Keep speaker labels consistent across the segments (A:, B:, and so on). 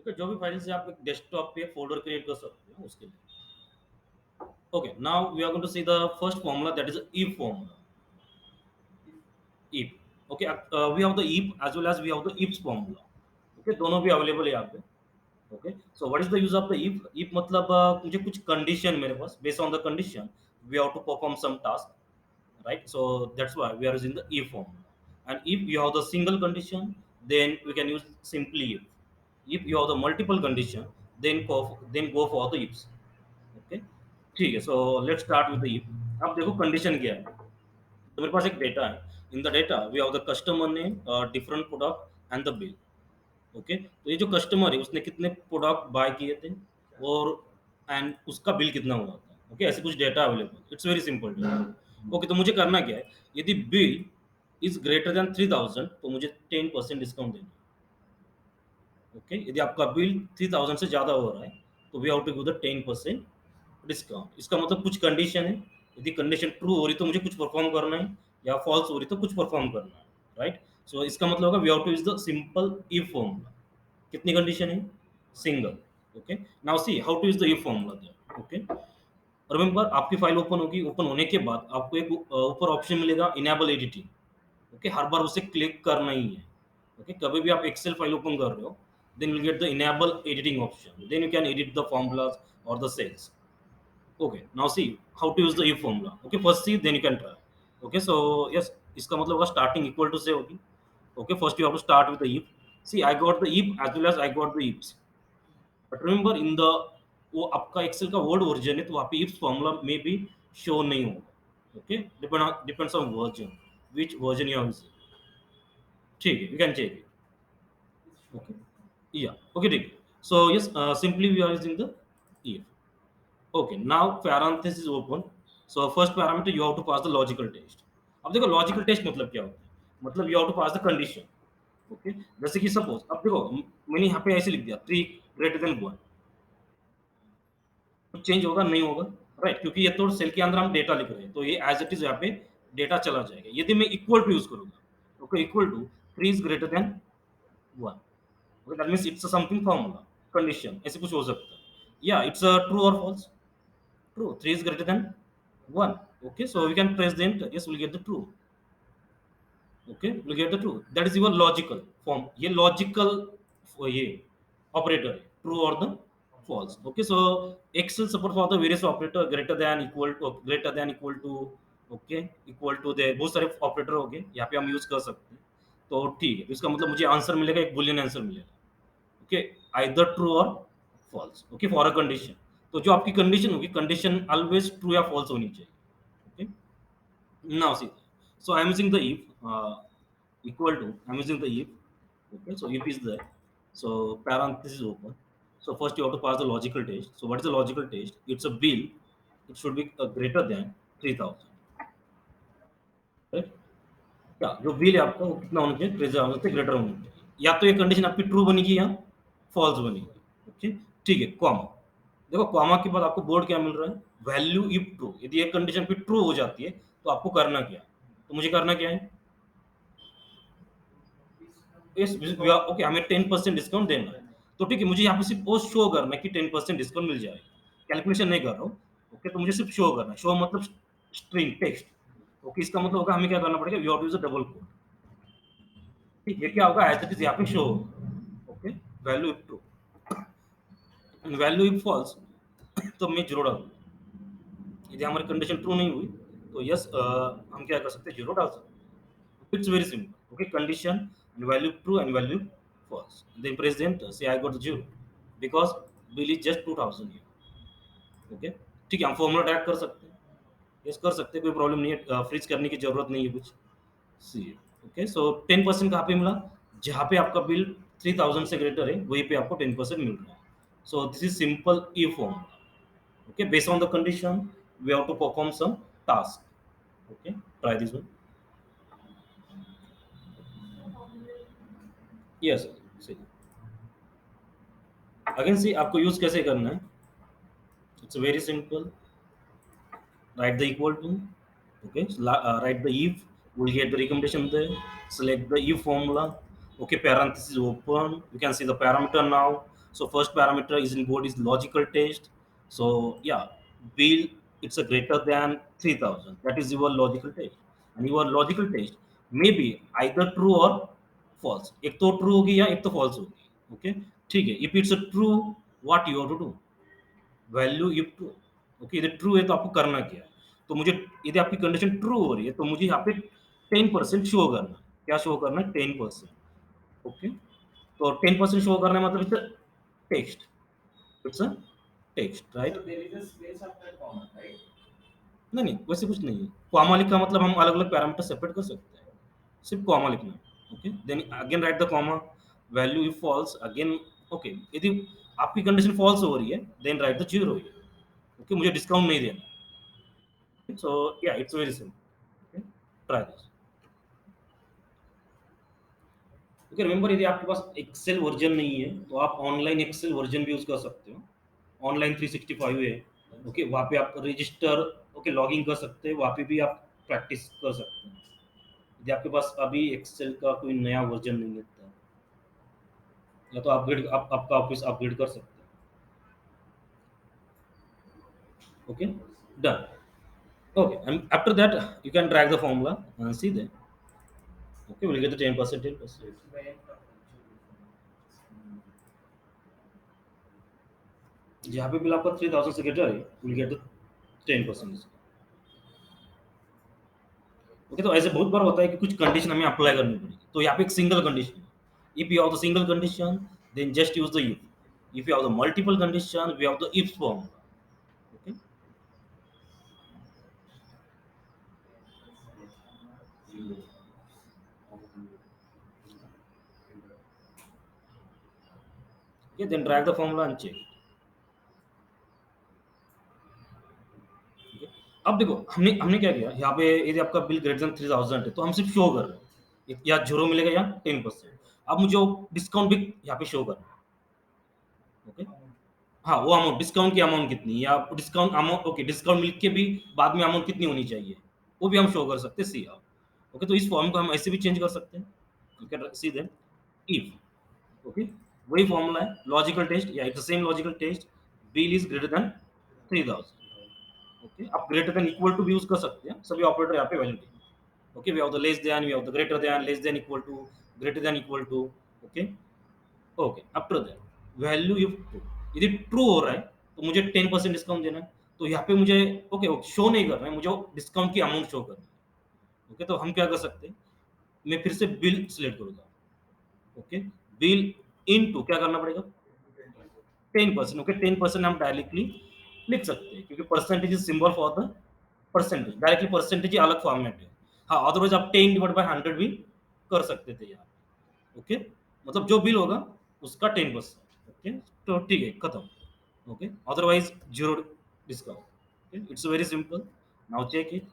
A: Okay, जो भी file से आप एक डेस्कटॉप पे फोल्डर क्रिएट कर सकते हो उसके लिए। Okay, now we are going to see the first formula, that is if formula. if, okay, we have the if as well as we have the ifs formula. Okay, दोनों भी available है यहाँ पे। Okay, so what is the use of the if मतलब मुझे कुछ condition मेरे पास, based on the condition we have to perform some task, right? So that's why we are using the if formula. And if you have the single condition, then we can use simply if you have the multiple condition, then go for the ifs. Okay, ठीक है, so let's start with the if। अब देखो condition क्या है। तो मेरे पास एक data है, in the data we have the customer name, different product and the bill. Okay, तो ये जो कस्टमर है उसने कितने प्रोडक्ट बाय किए थे, और एंड उसका बिल कितना हुआ था। ओके, ऐसे कुछ data available, it's very simple. Okay, तो मुझे करना क्या है, यदि बिल इज ग्रेटर देन 3000 तो मुझे 10% डिस्काउंट देना है। ओके, यदि आपका बिल 3000 से ज़्यादा हो रहा है तो we have to give the 10% discount. इसका मतलब कुछ कंडीशन है, यदि कंडीशन ट्रू हो रही तो मुझे कुछ परफॉर्म करना है, या फॉल्स हो रही तो कुछ परफॉर्म करना है, राइट? सो इसका मतलब होगा we have to use the simple if formula. कितनी कंडीशन है, single. Okay, now see how to use the if formula there. Okay, remember आपकी फाइल ओपन होगी, ओपन होने के बाद आपको एक ऊपर ऑप्शन मिलेगा इनेबल एडिटिंग। ओके, हर बार उसे क्लिक करना ही है। ओके, कभी भी आप एक्सेल फाइल ओपन कर रहे हो, then you get the enable editing option, then you can edit the formulas और the cells. Okay, now see how to use the if formula. Okay, first see then you can try. Okay, so yes, इसका मतलब होगा starting equal to से होगी। Okay, first you have to start with the if। See, I got the if as well as I got the ifs, but remember in the, वो आपका Excel का word version है तो वहाँ पे ifs formula में भी शो नहीं होगा। Okay, depends on version, which version you are using. ठीक है, you can check it. Okay, या ओके, ठीक है। So yes, simply we are using the if। Okay, now parenthesis open. So first parameter you have to pass the logical test। अब देखो logical test मतलब क्या होता है, मतलब you have to pass the condition. Okay, जैसे कि suppose अब देखो मैंने यहाँ पे ऐसे लिख दिया 3 ग्रेटर देन 1, तो चेंज होगा नहीं होगा, राइट? क्योंकि ये तो सेल के अंदर हम डेटा लिख रहे हैं, तो ये एज इट इज यहाँ पे डेटा चला जाएगा। यदि मैं इक्वल टू यूज करूंगा, okay, equal to 3 is greater than 1, okay, that means it's something formula condition, ऐसे कुछ हो सकता है। या इट्स ट्रू और false, true, 3 is greater than 1। Okay, so we can press the enter, yes we'll get the true। Okay, we'll get the true, that is your logical form। ये logical ये operator है, true or the false। Okay, so excel support for the various operator, greater than, equal to, greater than, equal to, okay, equal to, दे बहुत सारे operator हो गए यहाँ पे हम यूज कर सकते हैं। तो ठीक है, तो इसका मतलब मुझे आंसर मिलेगा, एक बुलियन आंसर मिलेगा। ओके, आइदर ट्रू और false. Okay, for a condition, तो जो आपकी कंडीशन होगी, कंडीशन ऑलवेज ट्रू या फॉल्स होनी चाहिए। Okay, now see, so I am using the if, equal to, I'm using the if। Okay, so if is there, so parenthesis open। So first you have to pass the logical test। So what is the logical test? It's a bill, it should be greater than 3000, right? क्या जो bill है आपका वो कितना होना चाहिए, 3000 से greater होना चाहिए। या तो ये कंडीशन आपकी ट्रू बनेगी या फॉल्स बनेगी। ओके, ठीक है, कॉमा। देखो कॉमा के बाद आपको बोर्ड क्या मिल रहा है, वैल्यू इफ ट्रू। यदि एक कंडीशन पे ट्रू हो जाती है तो आपको करना क्या है, तो मुझे करना क्या है, इस ओके, हमें 10% डिस्काउंट देना है। तो ठीक है, मुझे यहाँ पे सिर्फ वो शो करना है कि 10% डिस्काउंट मिल जाएगा, कैलकुलेशन नहीं कर रहा हूँ। ओके, तो मुझे सिर्फ शो करना है, शो मतलब स्ट्रिंग टेक्स्ट। ओके, इसका मतलब होगा हमें क्या करना पड़ेगा, you have to use a double quote. ठीक है, क्या होगा, एज इट इज यहाँ पे शो होगा। Okay, value if true, value if false तो मैं जीरो डालूंगा। यदि हमारी कंडीशन ट्रू नहीं हुई तो यस, हम क्या कर सकते हैं, जीरो डाल सकते हैं। It's very simple. Okay, condition and value true and value false, then press the enter, say I got 0 because bill is just 2000 here। Okay, ठीक है, हम फॉर्मूला ट्रैक कर सकते हैं, यस कर सकते हैं, कोई प्रॉब्लम नहीं है, फ्रीज करने की जरूरत नहीं है कुछ। सी, ओके, सो 10% कहाँ पे मिला, जहाँ पे आपका बिल 3000 से ग्रेटर है वहीं पे आपको 10% मिल रहा है। So this is simple E formula. Okay, based on the condition we have to perform some task. Okay, try this one. Yes, see again, see आपको यूज कैसे करना है, it's very simple. Write the equal to, okay, so write the if, we'll get the recommendation there, select the if formula, okay, parenthesis open, you can see the parameter now, So first parameter is in board is logical test. So yeah, bill it's a greater than 3000. That is your logical test. And your logical test may be either true or false. एक तो true होगी या एक तो false होगी. Okay, ठीक है. If it's a true, what you have to do? Value if true. Okay, यदि ट्रू है तो आपको करना क्या है? तो मुझे यदि आपकी कंडीशन ट्रू हो रही है तो मुझे यहाँ पे 10% शो करना है. क्या शो करना है? 10%. ओके, तो 10% शो करना है मतलब it's text. It's a text, right?
B: So there is a space after comma, right?
A: नहीं नहीं, वैसे कुछ नहीं है. कॉमा लिखा मतलब हम अलग अलग पैरामीटर सेपरेट कर सकते हैं. सिर्फ कॉमा लिखना है. Okay, then again write the comma. Value if false again. Okay, यदि आपकी कंडीशन फॉल्स हो रही है then write the zero. Okay, मुझे डिस्काउंट नहीं देना. So yeah, it's very simple. Okay, try this. Okay, remember यदि आपके पास एक्सेल वर्जन नहीं है तो आप ऑनलाइन एक्सेल वर्जन भी यूज कर सकते हो. ऑनलाइन 365 है. ओके, वहाँ पे आप रजिस्टर ओके लॉगिन कर सकते हैं. वहाँ पे भी आप प्रैक्टिस कर सकते हैं. यदि आपके पास अभी एक्सेल का कोई नया वर्जन नहीं है तो या तो अपग्रेड आपका ऑफिस अपग्रेड कर सकते हैं. Okay, done. Okay, and after that you can drag the formula and see there. Okay, we'll get the 10%, 10%.
B: It's by end of actually.
A: जहाँ पे बिल आपका 3000 से greater है, we'll get the 10%. ओके, तो ऐसे बहुत बार होता है कि कुछ कंडीशन हमें अप्लाई करनी पड़ेगी. तो यहाँ पे एक single condition. If you have the single condition then just use the if. If you have the multiple condition we have the if form. Okay, okay, then drag the formula and check. Okay, अब देखो हमने हमने क्या किया यहाँ पे. यदि आपका बिल ग्रेटर देन 3000 है तो हम सिर्फ शो कर रहे हैं या जीरो मिलेगा या 10%. अब मुझे डिस्काउंट भी यहाँ पे शो करना है. ओके, हाँ, वो अमाउंट डिस्काउंट की अमाउंट कितनी है या डिस्काउंट अमाउंट. ओके, डिस्काउंट मिल के भी बाद में अमाउंट कितनी होनी चाहिए वो भी हम शो कर सकते हैं. सी आप. ओके, तो इस फॉर्म को हम ऐसे भी चेंज कर सकते हैं. You can see then if. Okay, वही फॉर्मूला है लॉजिकल टेस्ट या it's the same logical test. Bill is greater than 3000. Okay, आप ग्रेटर देन इक्वल टू भी यूज कर सकते हैं. सभी ऑपरेटर यहाँ पे वैलिड है. Okay, we have the less than, we have the greater than, less than equal to, greater than equal to. Okay, okay, after that value if true. यदि true हो रहा है तो मुझे 10% डिस्काउंट देना है. तो यहाँ पे मुझे ओके शो नहीं करना है, मुझे डिस्काउंट की अमाउंट शो करनी है. ओके, तो हम क्या कर सकते हैं. मैं फिर से बिल सिलेक्ट करूंगा. ओके, बिल इन टू क्या करना पड़ेगा 10%. ओके, 10% हम डायरेक्टली लिख सकते हैं क्योंकि percentage is symbol for the percentage. Directly percentage ही अलग फॉर्मेट है. हाँ, अदरवाइज आप 10 डिवाइड बाय 100 भी कर सकते थे यार. ओके, मतलब जो बिल होगा उसका 10%. ओके, तो ठीक है, खत्म. Okay, otherwise zero discount. Okay, it's very simple. Now check it.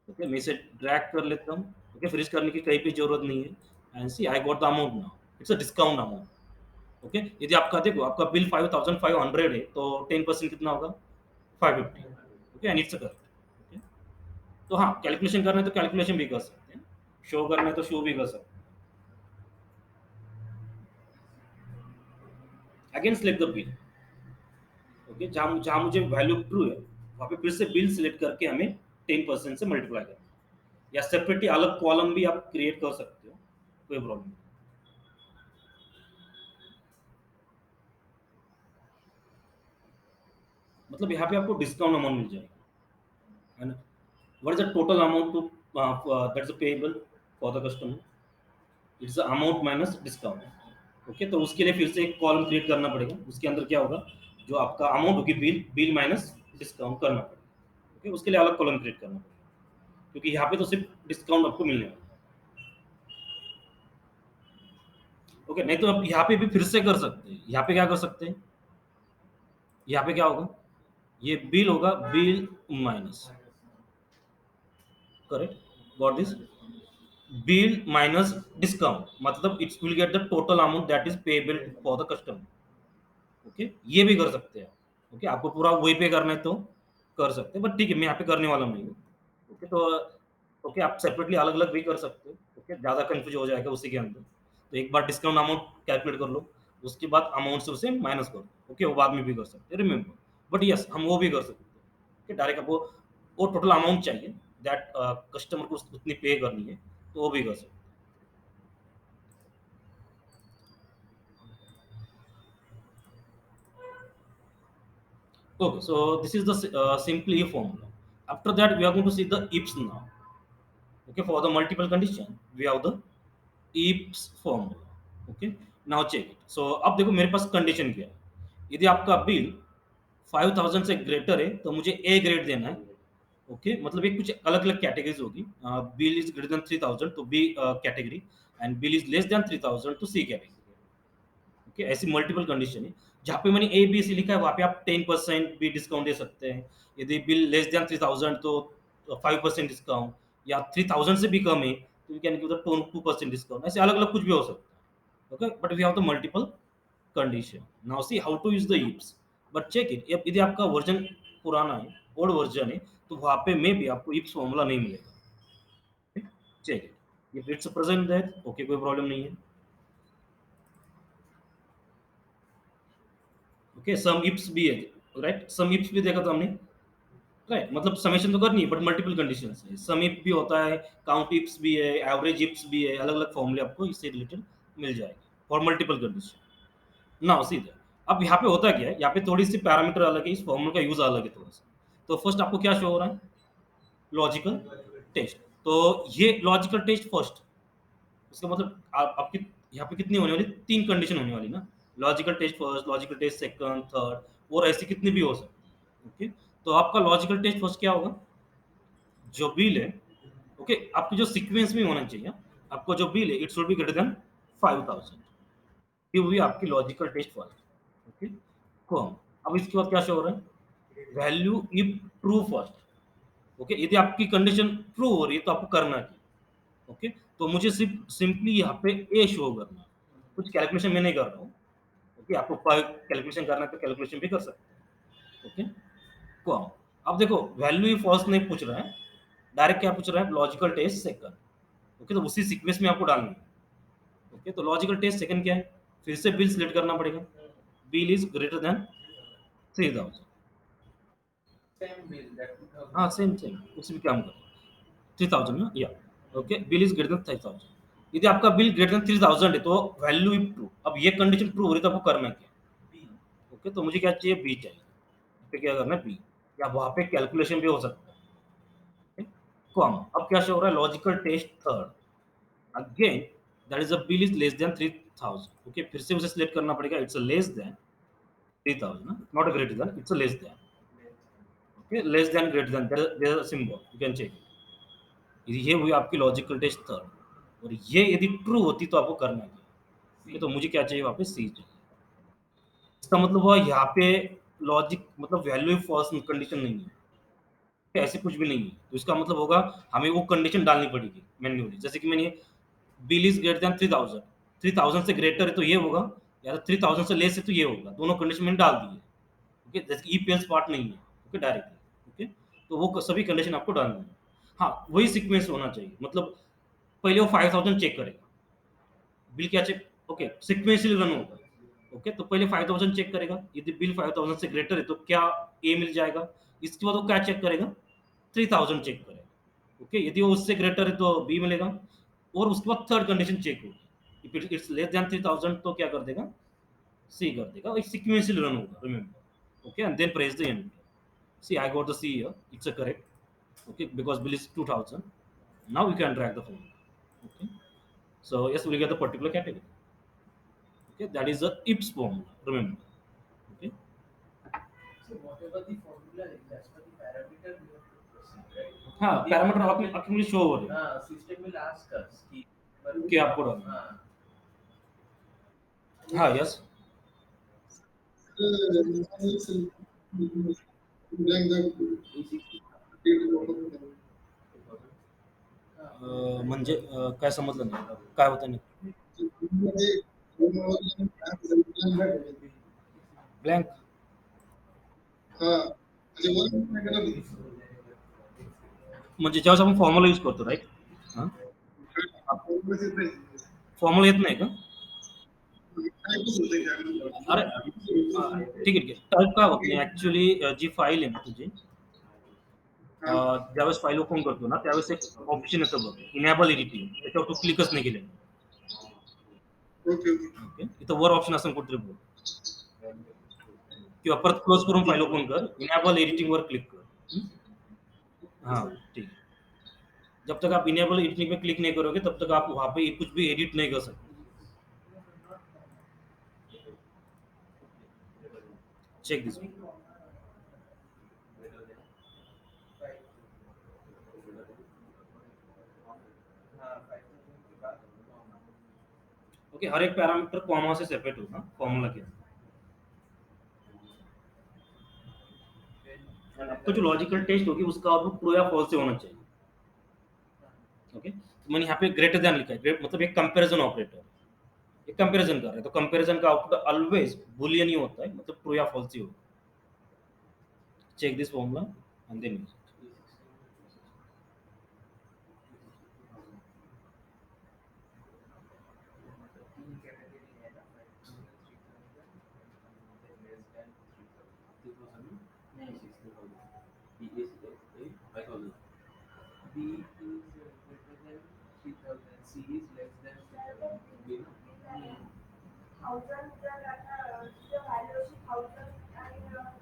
A: Okay, मैं इसे ड्रैग कर लेता हूँ. ओके, फ्रीज करने की कहीं भी जरूरत नहीं है. And see I got the amount now. It's a discount amount. Okay, यदि आपका देखो आपका बिल 5500 है तो 10% कितना होगा 550. Okay, and it's correct. Okay, तो हाँ, कैलकुलेशन करना है तो कैलकुलेशन भी कर सकते हैं. शो करना है तो शो भी कर सकते हैं. Again select the bill. Okay, जहाँ जहाँ मुझे वैल्यू ट्रू है वहाँ पे फिर से बिल सिलेक्ट करके हमें 10% से मल्टीप्लाई करना है. या सेपरेटली अलग कॉलम भी आप क्रिएट कर सकते हो, कोई प्रॉब्लम नहीं. मतलब यहाँ पे आपको डिस्काउंट अमाउंट मिल जाएगा, है ना. What is the total amount to that's payable for the customer. It's the amount minus discount. Okay, तो उसके लिए फिर से एक कॉलम क्रिएट करना पड़ेगा. उसके अंदर क्या होगा, जो आपका अमाउंट होगी बिल बिल माइनस डिस्काउंट करना पड़ेगा. ओके, उसके लिए अलग कॉलम क्रिएट करना पड़ेगा क्योंकि यहाँ पे तो सिर्फ डिस्काउंट आपको मिलने वाला है. ओके, नहीं तो आप यहाँ पे भी फिर से कर सकते हैं. यहाँ पे क्या कर सकते हैं, यहाँ पे क्या होगा, ये बिल होगा bill minus. Correct, got this. Bill minus discount मतलब it's will get the total amount that is payable for the customer. Okay, ये भी कर सकते हैं. ओके, आपको पूरा वही पे करना है तो कर सकते हैं, बट ठीक है मैं यहाँ पे करने वाला नहीं हूँ. ओके, तो ओके आप सेपरेटली अलग अलग भी कर सकते हो. ओके, ज़्यादा कंफ्यूज हो जाएगा उसी के अंदर. तो एक बार डिस्काउंट अमाउंट कैलकुलेट कर लो. उसके बाद अमाउंट से उसे माइनस कर दो। ओके, वो बाद में भी कर सकते हैं, रिमेंबर। बट यस, हम वो भी कर सकते हैं कि डायरेक्ट आपको वो टोटल अमाउंट चाहिए दैट कस्टमर को उतनी पे करनी है, तो वो भी कर सकते हैं। Okay, so this is the simply formula. After that, we are going to see the ifs now. Okay, for the multiple condition, we have the ifs formula. Okay, now check it. So अब देखो मेरे पास condition क्या है। यदि आपका bill 5000 से greater है तो मुझे ए ग्रेड देना है। ओके, मतलब ये कुछ अलग अलग कैटेगरीज होगी। बिल इज ग्रेटर देन 3000 तो B category, and bill is less than 3000 तो सी कैटेगरी। ओके, ऐसी मल्टीपल कंडीशन है। जहाँ पे मैंने ए बी सी लिखा है वहाँ पे आप 10% भी डिस्काउंट दे सकते हैं। यदि बिल लेस देन 3000 तो 5% डिस्काउंट, या 3000 से भी कम है तो you can give the 2% discount. ऐसे अलग अलग कुछ भी हो सकता है। Okay, but we have the multiple condition. Now see how to use the ifs. But check it, यदि आपका वर्जन पुराना है, ओल्ड वर्जन है, तो वहाँ पे मे भी आपको इफ्स फॉर्मूला नहीं मिलेगा। Check it, if it's present that okay, कोई प्रॉब्लम नहीं है। ओके, सम इफ्स भी है, राइट, सम इफ्स भी देखा था हमने, राइट, मतलब समेशन तो करनी है बट मल्टीपल कंडीशंस है। सम इफ भी होता है, काउंट इफ्स भी है, एवरेज इफ्स भी है, अलग अलग फॉर्मूले आपको इससे रिलेटेड मिल जाएंगे for multiple condition. Now see that, अब यहाँ पे होता क्या है, यहाँ पे थोड़ी सी पैरामीटर अलग है, इस फॉर्मूले का यूज अलग है थोड़ा सा। तो फर्स्ट आपको क्या शो हो रहा है, लॉजिकल टेस्ट। तो ये लॉजिकल टेस्ट फर्स्ट, इसका मतलब आपकी यहाँ पे कितनी होने वाली, तीन कंडीशन होने वाली ना। Logical test first, logical test second, third, और ऐसी कितनी भी हो सकती है। ओके, तो आपका लॉजिकल टेस्ट फर्स्ट क्या होगा, जो बिल है, ओके, आपकी जो सीक्वेंस में होना चाहिए, आपको जो बिल है it should be greater than 5000। ये हुई आपकी लॉजिकल टेस्ट फर्स्ट। ओके, कौन, अब इसके बाद क्या शो हो रहा है, value if true first. Okay, यदि आपकी कंडीशन ट्रू हो रही है तो आपको करना क्या, ओके, तो मुझे सिर्फ सिंपली यहाँ पे ए शो करना है। कुछ कैलकुलेशन मैं नहीं कर रहा हूँ। ओके, आपको कैलकुलेशन करना है तो कैलकुलेशन भी कर सकते हैं। ओके, कॉम, अब देखो वैल्यू फर्स्ट नहीं पूछ रहा है, डायरेक्ट क्या पूछ रहा है, लॉजिकल टेस्ट सेकंड। ओके, तो उसी सीक्वेंस में आपको डालनी है। ओके, तो लॉजिकल टेस्ट सेकंड क्या है, फिर से बिल सिलेक्ट करना पड़ेगा। Bill is greater than 3000।
B: Same bill, that 2000.
A: हाँ, सेम सेम, कुछ भी काम करो, 3000 ना, या okay, bill is greater than 3000। यदि आपका बिल ग्रेटर देन 3000 है तो वैल्यू इज ट्रू। अब ये कंडीशन ट्रू हो रही है तो आपको करना क्या,
B: B.
A: ओके, तो मुझे क्या चाहिए, बी चाहिए। पे क्या करना है, बी, या वहाँ पे कैलकुलेशन भी हो सकता है। कॉम, अब क्या शो हो रहा है, logical test third, again that is a bill is less than 3000। Okay, फिर से उसे सिलेक्ट करना पड़ेगा, इट्स अ लेस देन 3000 ना, not a greater than, it's a less than. Okay, less than greater than, there is a symbol, you can check. ये हुई आपकी logical test third, और ये यदि ट्रू होती तो आपको करना है। Okay,
B: C.
A: तो मुझे क्या चाहिए, वापस सी चाहिए। इसका मतलब हुआ यहाँ पे लॉजिक मतलब वैल्यू फॉल्स कंडीशन नहीं है, ऐसे कुछ भी नहीं है। तो इसका मतलब होगा हमें वो कंडीशन डालनी पड़ेगी मैन्युअली। जैसे कि मैंने बिल इज ग्रेटर देन 3000, 3000 से ग्रेटर है तो ये होगा, या तो 3000 से लेस है तो ये होगा, दोनों कंडीशन मैंने डाल दी है। ओके, जैसे ई पेल्स पार्ट नहीं है, ओके, डायरेक्टली। ओके, तो वो सभी कंडीशन आपको डालनी है। हाँ, वही सीक्वेंस होना चाहिए, मतलब पहले वो 5000 चेक करेगा, बिल क्या चेक, ओके, सीक्वेंशियल रन होगा। ओके, तो पहले 5000 चेक करेगा, यदि बिल 5000 से ग्रेटर है तो क्या ए मिल जाएगा। इसके बाद वो क्या चेक करेगा, 3000 चेक करेगा। ओके, यदि वो उससे ग्रेटर है तो बी मिलेगा, और उसके बाद थर्ड कंडीशन चेक होगी, इफ इट्स लेस देन 3000 तो क्या कर देगा, सी कर देगा, एक सीक्वेंशियल रन होगा, remember. Okay, and then press the enter. See I got the C here, it's a correct. Okay, because bill is 2000। Now you can drag the formula. Okay, so yes, we get the particular category. Okay, that is the IPS formula, remember. Okay,
B: So whatever the formula is, as per the parameter we have to proceed, right?
A: हाँ,
B: The
A: parameter
B: parameter
A: आपने आपके लिए show हो रहे हैं
B: system will ask us कि
A: कि आपको डालना
B: हाँ,
A: है। हाँ, यस, म्हणजे काय समजलं नाही, काय होतं नाही, ब्लँक, म्हणजे जेव्हा आपण फॉर्म्युला यूज करतो, राईट, हां, फॉर्म्युला येत नाही का, अरे ठीक आहे, ठीक आहे. टाइप काय होत नाही ऍक्च्युली. जी फाईल आहे ना तुझी, ज्यावेळेस फाईल ओपन करतो ना त्यावेळेस एक ऑप्शन येतं बघ, इनेबल एडिटिंग, त्याच्यावर तू क्लिकच नाही केलं. ओके, इथं वर ऑप्शन असेल कुठेतरी बघ, किंवा परत क्लोज करून फाईल ओपन कर, इनेबल एडिटिंग वर क्लिक कर. हाँ ठीक है. जब तक आप इनेबल एडिटिंग पे क्लिक नहीं करोगे तब तक आप वहाँ पे कुछ भी एडिट नहीं कर सकते. Check this. ओके, हर एक पैरामीटर कॉमा से सेपरेट होगा फॉर्मूला के. आपका जो लॉजिकल टेस्ट होगी उसका आउटपुट ट्रू या फॉल्स से होना चाहिए. ओके, तो मैंने यहाँ पे ग्रेटर देन लिखा है, मतलब एक कंपैरिजन ऑपरेटर, एक कंपैरिजन कर रहा है, तो कंपैरिजन का आउटपुट ऑलवेज बूलियन ही होता है, मतलब ट्रू या फॉल्स ही होगा. Check this formula and then use.
B: B is greater than 3000, C is less than 3000. B ना?
C: थाउजंड जर आता तिचं व्हॅल्यू अशी थाउजंड आणि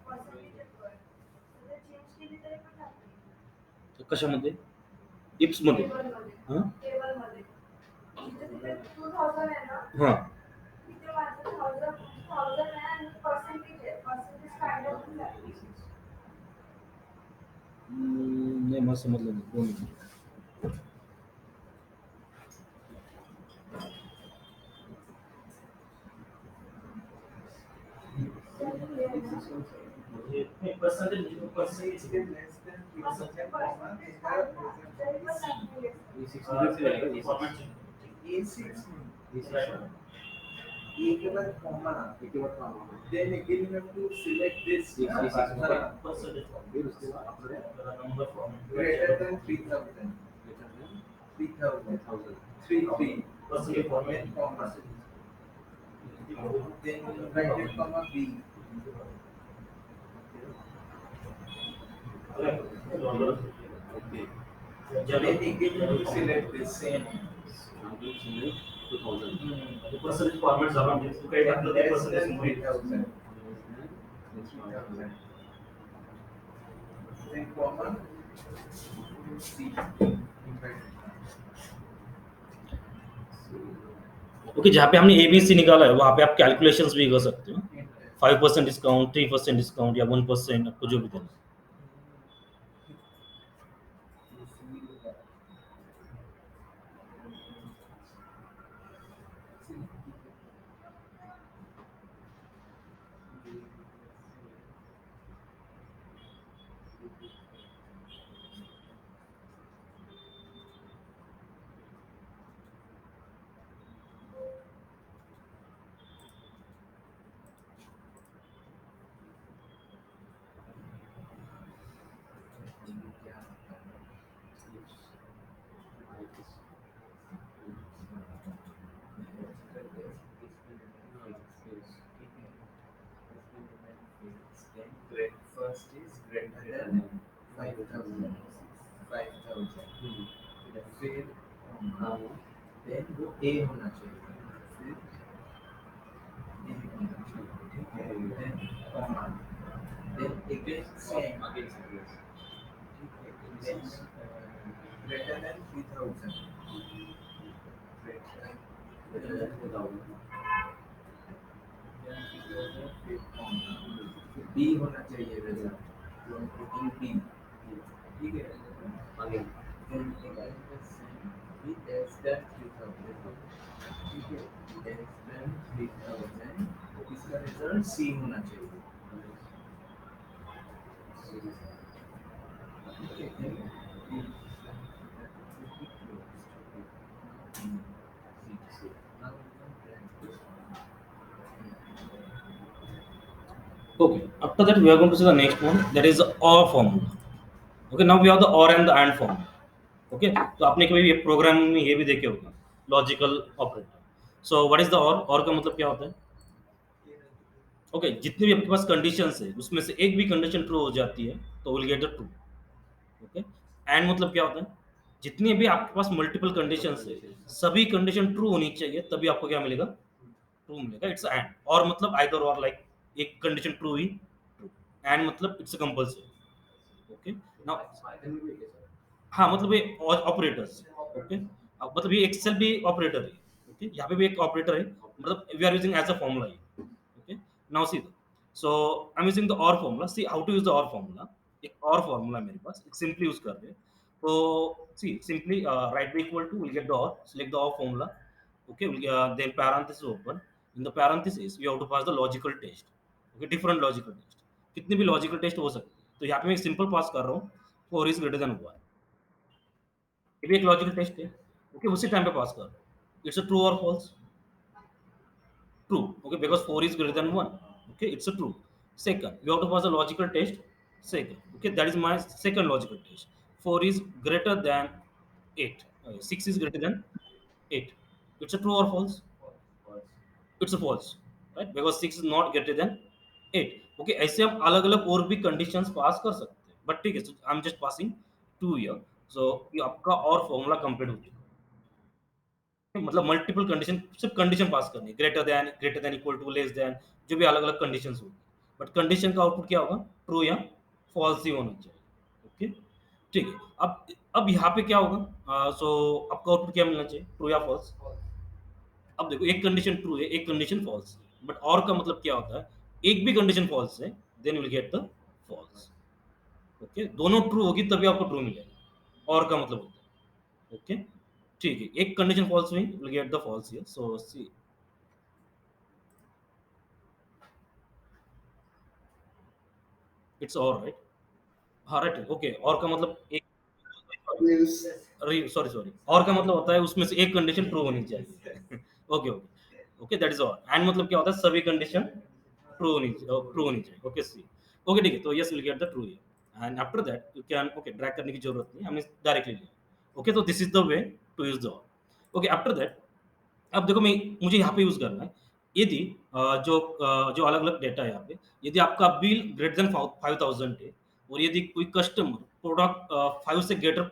C: पर्सेंटेजवर तर चेंज केली तरी पण चालते.
A: तो कशामध्ये? इप्स मध्ये.
C: टेबलमध्ये.
A: हां
C: टेबलमध्ये जिथे तिथे 2000 आहे ना,
A: हां
C: तिथे माझं थाउजंड आहे आणि पर्सेंटेज आहे, पर्सेंटेज काढलं पण जाते.
A: नाही, मला समजलं नाही. 2 minute.
B: Percentage is less than 3000, comma,
C: तरी पण लागते.
B: A6 A के बाद comma, then again you have to select this greater than 3000, 33, then comma, then bracket comma B. Then again you have to select this same.
A: Percentage format झाला म्हणजे तू काही टाकलं ते
B: Less
A: पर्सेंटेज
B: than
A: मध्ये.
B: 3000. Then comma C.
A: Okay, जहाँ पे हमने ABC निकाला है वहाँ पे आप कैलकुलेशंस भी कर सकते हो. 5% डिस्काउंट, 3% डिस्काउंट या 1%, आपको जो भी देना.
B: First is greater than 5000. 5000. फिर then वो A होना चाहिए. फिर B होना चाहिए. ठीक है. Then comma. Then again same. ठीक है. Then greater than 3000. Greater than 3000. फिर comma. B होना चाहिए रिजल्ट. B. ठीक है. आगे. Then again the same. B less than 3000. ठीक है. Less than 3000. इसका रिजल्ट C होना चाहिए. ठीक है.
A: Okay, after that we are going to see the next one, that is the OR formula. Okay, now we have the OR and the AND formula. Okay, तो आपने कभी ये programme में ये भी देखे होगा, logical operator. So what is the or का मतलब क्या होता है? ओके, जितने भी आपके पास कंडीशंस है उसमें से एक भी कंडीशन ट्रू हो जाती है तो will get the true. Okay, and मतलब क्या होता है? जितनी भी आपके पास मल्टीपल कंडीशंस है सभी कंडीशन ट्रू होनी चाहिए तभी आपको क्या मिलेगा? ट्रू मिलेगा। It's and. और मतलब आइदर और, लाइक एक condition true he true, and मतलब इट्स कंपल्सरी। ओके, नाउ हाँ, मतलब ये ऑपरेटर्स। ओके, मतलब ये एक्सेल भी ऑपरेटर है। ओके, यहाँ पे भी एक ऑपरेटर है, मतलब we are using as a formula. Okay, now see, so I am using the or formula. See how to use the or formula. एक और फॉर्मूला मेरे पास, एक सिंपली यूज कर रहे हैं। तो see simply write B equal to, will get the or, select the or formula. Okay, then parenthesis open, in the parenthesis we have to pass the logical test. Okay, different logical test, कितने भी logical test हो सकते हैं। तो यहाँ पे मैं simple past कर रहा हूँ, 4 इज ग्रेटर देन 1। ये भी एक लॉजिकल टेस्ट है। ओके, उसी टाइम पे पास कर, इट्स अ ट्रू और false? True. Okay, because 4 is greater than 1। Okay, it's a true। Second, you have to pass a logical test। Second, okay, that is my second logical test। 4 is greater than 8। 6 is greater than 8। It's a true or false? It's a false, right? Because 6 is not greater than 8। okay, ऐसे हम अलग अलग और भी conditions पास कर सकते हैं, but ठीक है, I am just passing 2 year. सो ये आपका और फॉर्मूला कंप्लीट हो चुका है। मतलब मल्टीपल कंडीशन, सिर्फ कंडीशन पास करनी है, greater than, equal to, less than, जो भी अलग अलग कंडीशन होगी। बट कंडीशन का आउटपुट क्या होगा? ट्रू या फॉल्स ही होना चाहिए। ओके, ठीक है। अब यहाँ पे क्या होगा? सो आपका आउटपुट क्या मिलना चाहिए? ट्रू या फॉल्स? अब देखो, एक कंडीशन ट्रू है, एक कंडीशन फॉल्स है, बट और का मतलब क्या होता है? एक भी कंडीशन फॉल्स है, then you will get the false. Okay, दोनों ट्रू होगी तभी आपको ट्रू मिलेगा, और का मतलब होता है। ओके, ठीक है, एक कंडीशन फॉल्स हुई, will get the false here. So see, it's all right. हाँ, राइट। ओके, और का मतलब एक,
D: Yes.
A: सॉरी सॉरी, और का मतलब होता है उसमें से एक कंडीशन ट्रू होनी चाहिए। Okay okay okay, that is all. And मतलब क्या होता है? सभी कंडीशन ट्रू होनी चाहिए। ओके, सी। ओके, ठीक है, तो yes, will get the true here. And after that you can, okay, drag करने की जरूरत नहीं, हमने डायरेक्टली लिया। ओके, तो this is the way to use the all. Okay, after that, अब देखो, मैं मुझे यहाँ पे यूज करना है। यदि जो अलग अलग डेटा है यहाँ पे, यदि आपका बिल ग्रेटर देन 5000 है, और यदि कोई कस्टमर प्रोडक्ट 5 से ग्रेटर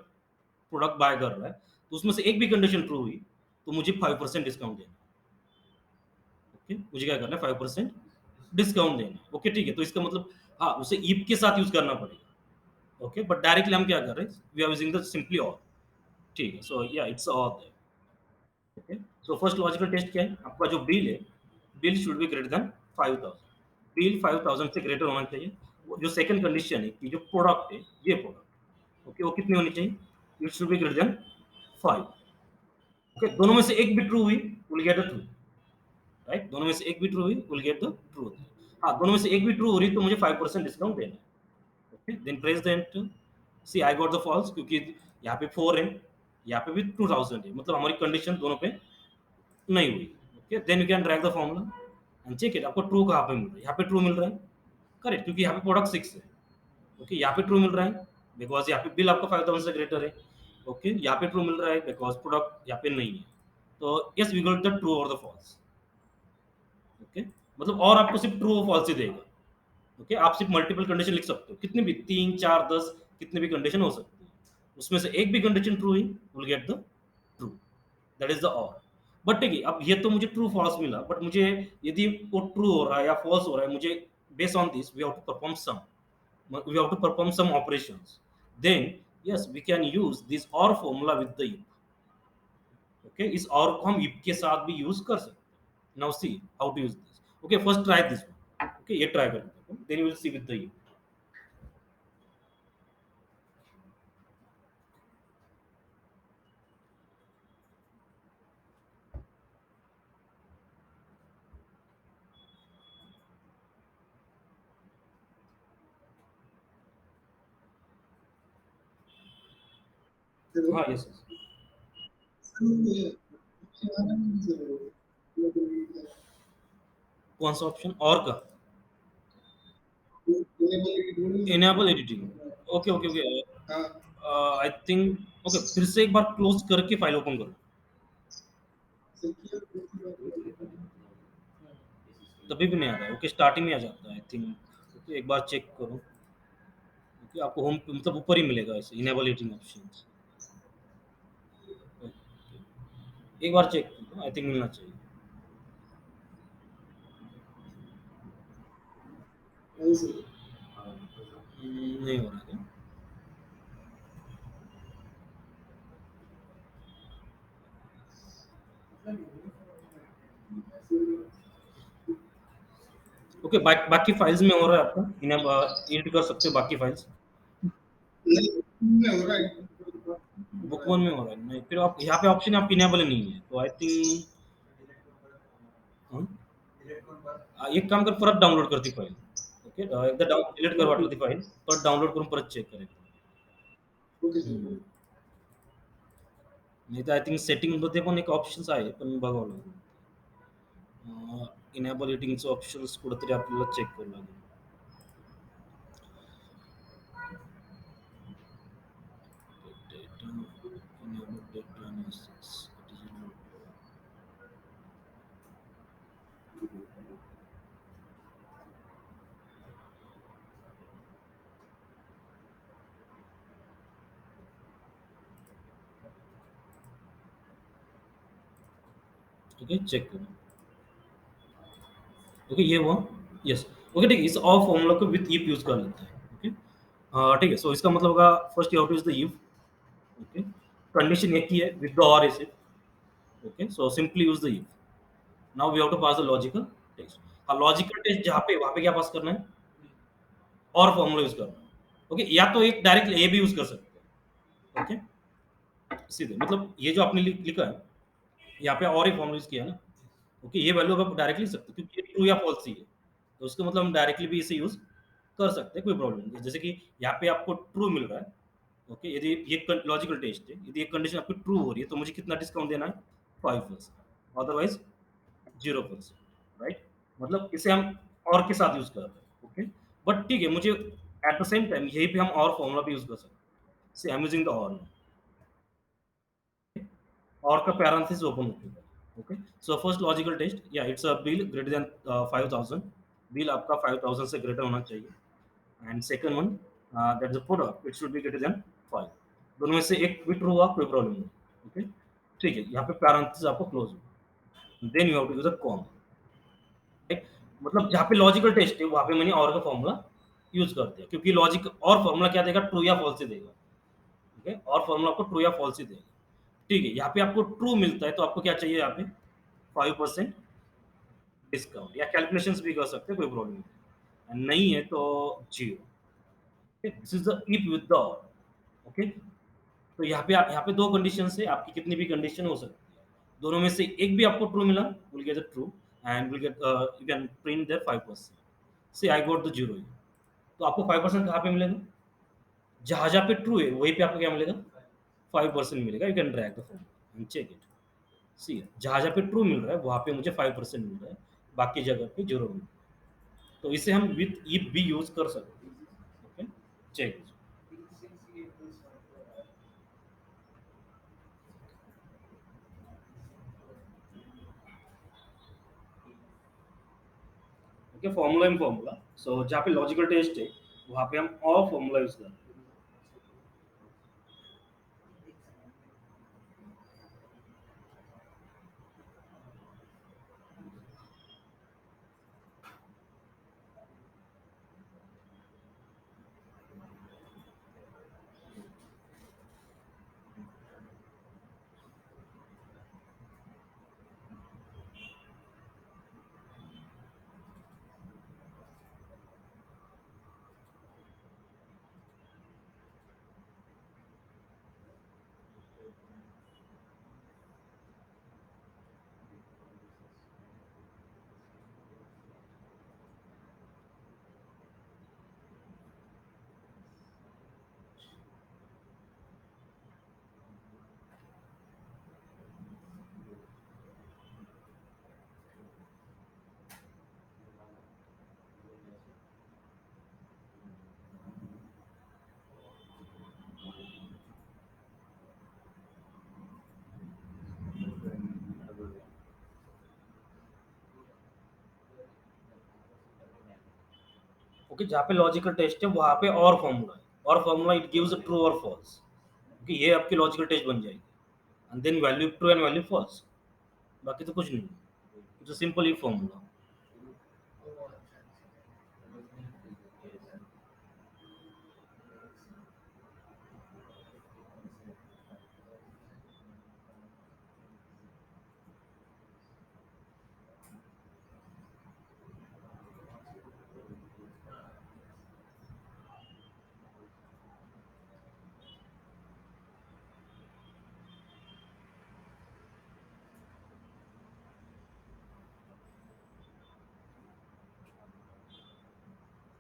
A: प्रोडक्ट बाय कर रहा है, तो उसमें से एक भी कंडीशन ट्रू हुई तो मुझे 5% डिस्काउंट देना है। ओके, मुझे क्या करना है? 5% डिस्काउंट देना है। ओके, ठीक है, तो इसका मतलब, हाँ, उसे ईप के साथ यूज करना पड़ेगा। ओके, बट डायरेक्टली हम क्या कर रहे हैं? We are using the simply or. ठीक है, सो या it's all. Okay, so first logical test क्या है? आपका जो बिल है, bill should be greater than 5000। Bill 5000 से ग्रेटर होना चाहिए। जो सेकंड कंडीशन है कि जो प्रोडक्ट है, ये प्रोडक्ट, ओके, वो कितनी होनी चाहिए? It should be greater than 5। Okay, दोनों में से एक भी ट्रू हुई, will get the true. Right, दोनों में से एक भी ट्रू हुई, विल गेट द ट्रू। हाँ, दोनों में से एक भी ट्रू हो रही तो मुझे 5% डिस्काउंट देना है। Okay, then press the enter. See, I got the false, क्योंकि यहाँ पे 4 है, यहाँ पे भी 2000 है, मतलब हमारी कंडीशन दोनों पे नहीं हुई। Okay, then you can drag the formula and check it, आपको ट्रू कहाँ पे मिल रहा है? यहाँ पे ट्रू मिल रहा है, करेक्ट, क्योंकि यहाँ पे प्रोडक्ट 6 है। ओके, यहाँ पे ट्रू मिल रहा है बिकॉज यहाँ पे बिल आपका 5000 से ग्रेटर है। ओके, यहाँ पे ट्रू मिल रहा है बिकॉज प्रोडक्ट यहाँ पे नहीं है। तो yes, we got the true और द फॉल्स। ओके, मतलब और आपको सिर्फ ट्रू और फॉल्स ही देगा। ओके, आप सिर्फ मल्टीपल कंडीशन लिख सकते हो, कितनी भी, 3 4 10, कितनी भी कंडीशन हो सकती है, उसमें से एक भी कंडीशन ट्रू हुई, will get the true. That is the और। बट ठीक है, अब ये तो मुझे ट्रू फॉल्स मिला, बट मुझे यदि वो ट्रू हो रहा है या फॉल्स हो रहा है, मुझे based on this we have to perform some, we have to perform some operations, then yes, we can use this or formula with the if। okay, इस और को हम if के साथ भी यूज कर सकते हैं। now see how to use this। okay, first try this one। okay, ये try करते हैं, then you will see with the if।
D: Hello.
A: हाँ, yes, yes। कौन सा ऑप्शन और का? Enable editing. Okay okay okay,
D: हाँ,
A: आई थिंक, ओके, फिर से एक बार क्लोज करके फाइल ओपन करो। तभी भी नहीं आ रहा है। ओके, स्टार्टिंग में आ जाता है आई थिंक। ओके, एक बार चेक करो। ओके, आपको होम मतलब ऊपर ही मिलेगा ऐसे इनेबल ईटिंग ऑप्शंस। एक बार चेक करो, आई थिंक मिलना चाहिए।
D: नहीं सर।
A: नहीं हो रहा है क्या? ओके, बाकी फाइल्स में हो रहा है आपका? इन्हें एडिट कर सकते हो बाकी फाइल्स।
D: नहीं, नहीं हो रहा है।
A: बुक वन में हो रहा है नहीं, फिर आप यहाँ पे ऑप्शन आपकी इनेबल नहीं है, तो आई थिंक एक काम कर, परत डाउनलोड करती फाईल. ओके, एकदा डिलीट कर वाटलं ती फाईल, परत डाउनलोड करून परत चेक करायचं.
D: Okay sir.
A: हम्म. नाही तर आय थिंक सेटिंग मध्ये पण एक ऑप्शन्स आहे, पण बघावं लागेल. इनेबल एडिटिंगचे ऑप्शन्स कुठेतरी आपल्याला चेक करावं लागेल. Data enable data analysis. Okay, check करो. ओके, ये हुआ. यस. ओके, ठीक है, इस ऑफ फॉर्मूला को विथ इफ यूज कर लेते हैं. ओके, ठीक है. सो इसका मतलब होगा first you have to use the if. Okay, condition एक ही है with the or is it. Okay, so simply use the if. Now we have to pass the logical test. हाँ, लॉजिकल टेस्ट जहाँ पे वहाँ पे क्या पास करना है? और फॉर्मूला यूज करना है. ओके, या तो एक डायरेक्ट ए भी यूज कर सकते हैं. ओके, सीधे मतलब ये जो आपने लिखा है यहाँ पे और एक फॉर्मूला यूज किया है ना. ओके, ये वैल्यू आप डायरेक्टली लिख सकते हो क्योंकि ये ट्रू या फॉल्स ही है, तो उसका मतलब हम डायरेक्टली भी इसे यूज कर सकते हैं, कोई प्रॉब्लम नहीं. जैसे कि यहाँ पे आपको ट्रू मिल रहा है. ओके, यदि ये लॉजिकल टेस्ट है, यदि एक कंडीशन आपकी ट्रू हो रही है तो मुझे कितना डिस्काउंट देना है? 5%, अदरवाइज 0%. राइट, मतलब इसे हम और के साथ यूज कर रहे हैं. ओके, बट ठीक है, मुझे एट द सेम टाइम यहीं पे हम और फॉर्मूला भी यूज कर सकते हैं. से आई एम यूजिंग द और का पैरेंथेसिस ओपन होगा. Okay, so first logical test, या it's a bill greater than 5000. Bill आपका 5000 से ग्रेटर होना चाहिए. And second one, that is a product, it should be greater than 5. दोनों में से एक भी ट्रू हुआ कोई प्रॉब्लम नहीं. ओके, ठीक है, यहाँ पे पैरेंथेसिस आपको क्लोज हो. Then you have to use a comma. Right, मतलब जहाँ पे लॉजिकल टेस्ट है वहाँ पे मैंने और का फॉर्मूला यूज कर दिया, क्योंकि लॉजिक और फॉर्मूला क्या देगा? ट्रू या फॉल्स ही देगा. ओके, और फॉर्मूला आपको ट्रू या फॉल्स ही देगा. ठीक है, यहाँ पे आपको ट्रू मिलता है तो आपको क्या चाहिए? यहाँ पे 5% डिस्काउंट, या कैलकुलेशंस भी कर सकते हैं, कोई प्रॉब्लम नहीं. नहीं है तो 0. This is the if with the और. ओके, तो यहाँ पे दो कंडीशन है, आपकी कितनी भी कंडीशन हो सकती है. दोनों में से एक भी आपको ट्रू मिला, will get the true, and will get you can print there 5%. से आई गॉट द 0. तो आपको 5% कहाँ पे मिलेगा? जहाँ जहाँ पे ट्रू है वहीं पे आपको क्या मिलेगा? 5% मिलेगा. You can drag the form and check it. See, जहाँ जहाँ पे ट्रू मिल रहा है वहाँ पे मुझे 5% मिल रहा है, बाकी जगह पे 0 मिल रहा है. तो इसे हम विथ इफ भी यूज कर सकते हैं. Okay, check. Okay, formula in formula. So जहाँ पे लॉजिकल टेस्ट है वहाँ पे हम और फॉर्मूला यूज करते हैं. ओके, जहाँ पे लॉजिकल टेस्ट है वहाँ पे और फॉर्मूला है, or formula it gives true और फॉल्स। ओके, ये आपकी लॉजिकल टेस्ट बन जाएगी, and then value true and value false, बाकी तो कुछ नहीं, it's a simple if formula.
B: ओ अच्छा अच्छा, समझ में आ गया।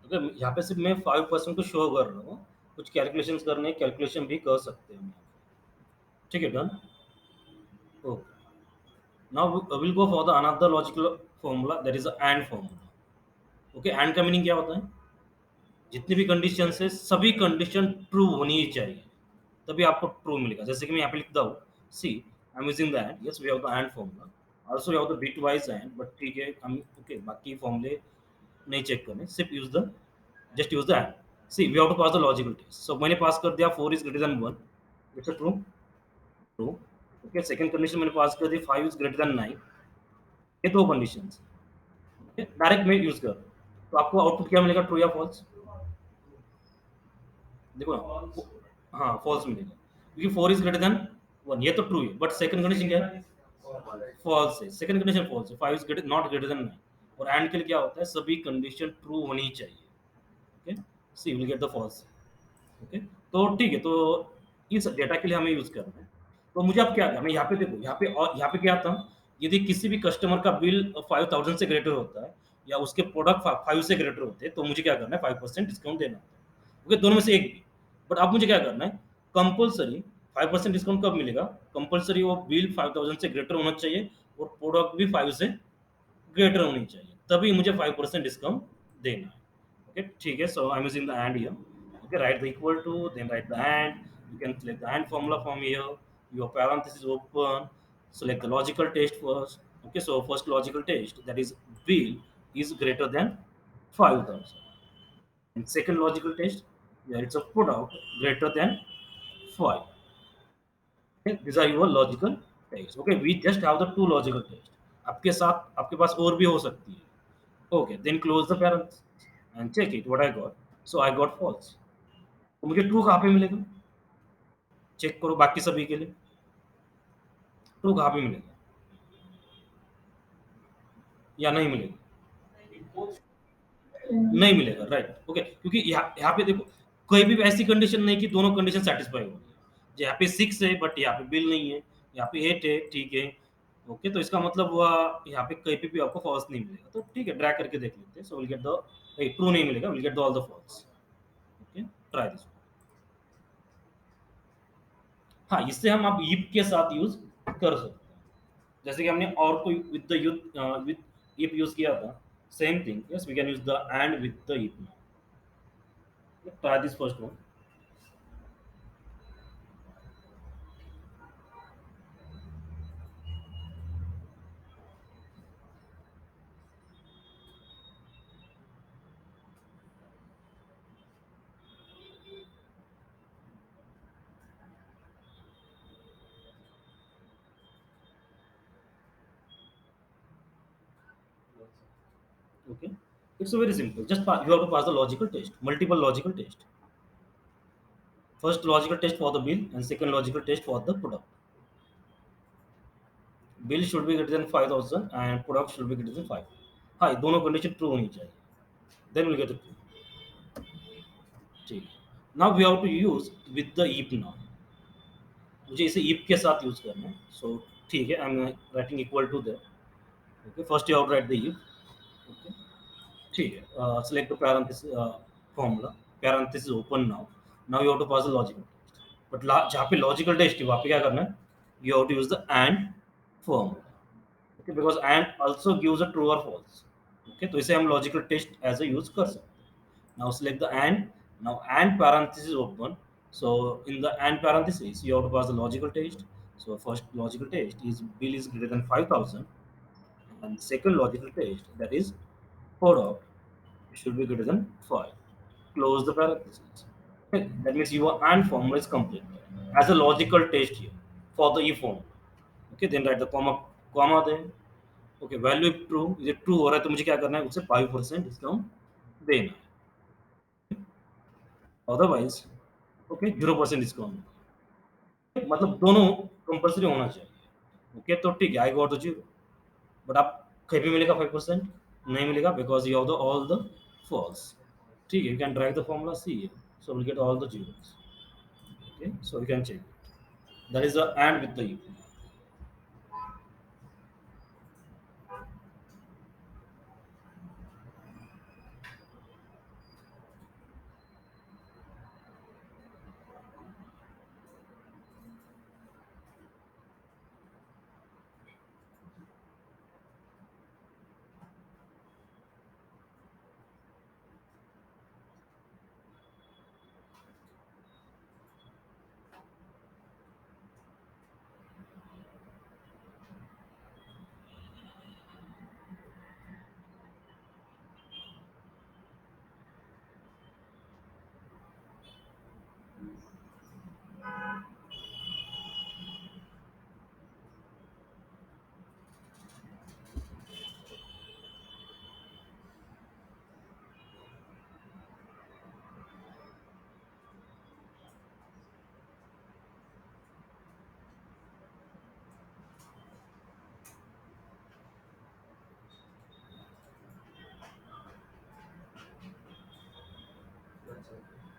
A: ओके, यहाँ पे सिर्फ मैं 5% को शो कर रहा हूँ, कुछ कैलकुलेशंस करने कैलकुलेशन भी कर सकते हैं हम। ठीक है, done. Okay, now will go for the another logical formula, that is and formula. Okay, and का मीनिंग क्या होता है, जितनी भी कंडीशन है सभी कंडीशन ट्रू होनी ही चाहिए, तभी आपको ट्रू मिलेगा। जैसे कि मैं यहाँ पे लिखता हूँ, see I am using the and, yes we have the and formula, also we have the bitwise and, but ठीक है हम ओके बाकी फॉर्मूले नहीं चेक करने, सिर्फ use the just use the and. See we have to pass the logical test, so मैंने pass कर दिया 4 is greater than 1, it's a true, true. Okay, second condition मैंने पास कर दी 5 इज ग्रेटर देन 9, ये दो conditions, direct में use कर, तो आपको आउटपुट क्या मिलेगा, ट्रू या फॉल्स, देखो ना, हाँ फॉल्स मिलेगा, क्योंकि 4 इज ग्रेटर देन 1, ये तो ट्रू है, बट सेकंड कंडीशन क्या है, फॉल्स है, सेकंड कंडीशन फॉल्स है, 5 is greater not greater than 9, और एंड के लिए क्या होता है, सभी कंडीशन ट्रू होनी चाहिए। Okay, see will get the false. Okay, तो ठीक है, तो इस डेटा के लिए हमें यूज करना है, तो मुझे अब क्या करना है, यहाँ पे देखो, यहाँ पे और यहाँ पे क्या था, यदि किसी भी कस्टमर का बिल 5000 से ग्रेटर होता है, या उसके प्रोडक्ट 5 से ग्रेटर होते हैं, तो मुझे क्या करना है, 5% डिस्काउंट देना होता है। ओके, दोनों में से एक भी, बट अब मुझे क्या करना है, कंपलसरी 5% डिस्काउंट कब मिलेगा, कंपलसरी वो बिल 5000 से ग्रेटर होना चाहिए, और प्रोडक्ट भी 5 से ग्रेटर होनी चाहिए, तभी मुझे 5% डिस्काउंट देना है। Okay, ठीक है, so I'm using the and here. Okay, write the equal to, then write the and. You can select the and formula from here. Your parenthesis open. Select the logical test first. Okay, so first logical test, that is bill is greater than 5000. And second logical test, yeah, it's a product greater than 5. Okay, these are your logical tests. Okay, we just have the two logical tests. आपके साथ आपके पास और भी हो सकती है। Okay, then close the parenthesis and check it what I got. So I got false. तो मुझे ट्रू कहाँ पे मिलेगा, चेक करो बाकी सभी के लिए, ट्रू कहाँ पे मिलेगा या नहीं मिलेगा, नहीं मिलेगा, राइट। ओके, क्योंकि यहाँ पे देखो, कोई भी ऐसी कंडीशन नहीं कि दोनों कंडीशन सेटिस्फाई हो, यहाँ पे 6 है बट यहाँ पे बिल नहीं है, यहाँ पे 8 है, ठीक है। ओके, तो इसका मतलब हुआ यहाँ पे कहीं पे भी आपको फॉल्स नहीं मिलेगा, तो ठीक है ड्रैग करके देख लेते हैं, so will get the true नहीं मिलेगा, will get the all the false. Okay, try this. हाँ, इससे हम आप इफ के साथ यूज कर सकते हैं, जैसे कि हमने और कोई with the youth with if use किया था, same thing, yes we can use the and with the if now. Try this first one. Okay, it's very simple, just you have to pass the logical test, multiple logical test, first logical test for the bill and second logical test for the product. Bill should be greater than 5000 and product should be greater than 5, हाँ ये दोनों condition true होनी चाहिए, then we'll get the true। ठीक है, now we have to use with the if now, मुझे इसे if के साथ यूज करना है, सो ठीक है, I am writing equal to the, okay first you have to write the if। Okay, ठीक है, select the parenthesis formula, parenthesis open now, now you have to pass the logical test, but जहाँ पे logical test है वहाँ पे क्या करना है, you have to use the and formula, okay, because and also gives a true or false। okay, तो इसे हम logical test as a use कर सकते हैं। now select the and, now and parenthesis open, so in the and parenthesis you have to pass the logical test, so first logical test is bill is greater than 5000, and second logical test, that is product should be greater than 5. Close the parenthesis. Okay, that means your and formula is complete. As a logical test here for the if form. Okay, then write the comma there. Okay, value if true, is it true हो रहा है तो मुझे क्या करना है उससे 5% discount देना है, अदरवाइज ओके 0% डिस्काउंट, मतलब दोनों कंपल्सरी होना चाहिए। ओके तो ठीक है, I got the zero, but आप कहीं भी मिलेगा 5%, नहीं मिलेगा because you have the all the false. ठीक है, you can drag the formula see, so will get all the zeros. Okay so you can check that is the and with the if.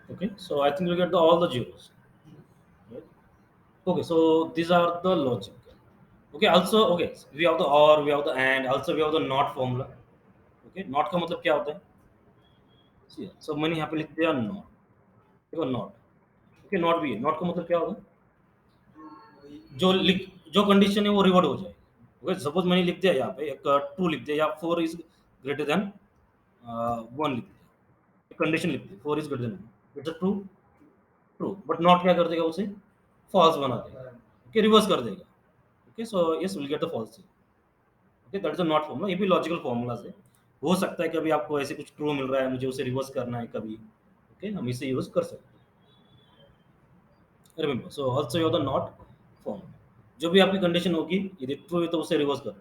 A: Okay, so I think we get all the zeros. Right? Okay, so these are the logic. Okay, also okay, we have the or, we have the and, also we have the not formula. Okay, not का मतलब क्या होता है? See, so many यहाँ पे लिखते हैं not, देखो not. Okay, not भी है, not का मतलब क्या होगा? जो कंडीशन है वो रिवर्ट हो जाए। ओके सपोज मैंने लिख दिया यहाँ पे एक ट्रू लिख दिया या 4 इज ग्रेटर देन 1 लिख दिया, कंडीशन लिख दी 4 is greater than 1, it's a true, true, but not क्या कर देगा उसे फॉल्स बना देगा, ओके रिवर्स कर देगा। Okay so yes will get the false. Okay that is a not formula, ये भी लॉजिकल फॉर्मूला है। हो सकता है कभी आपको ऐसे कुछ ट्रू मिल रहा है, मुझे उसे रिवर्स करना है कभी, ओके हम इसे यूज कर सकते हैं। Remember so also you the not form, जो भी आपकी कंडीशन होगी यदि ट्रू है तो उसे रिवर्स कर,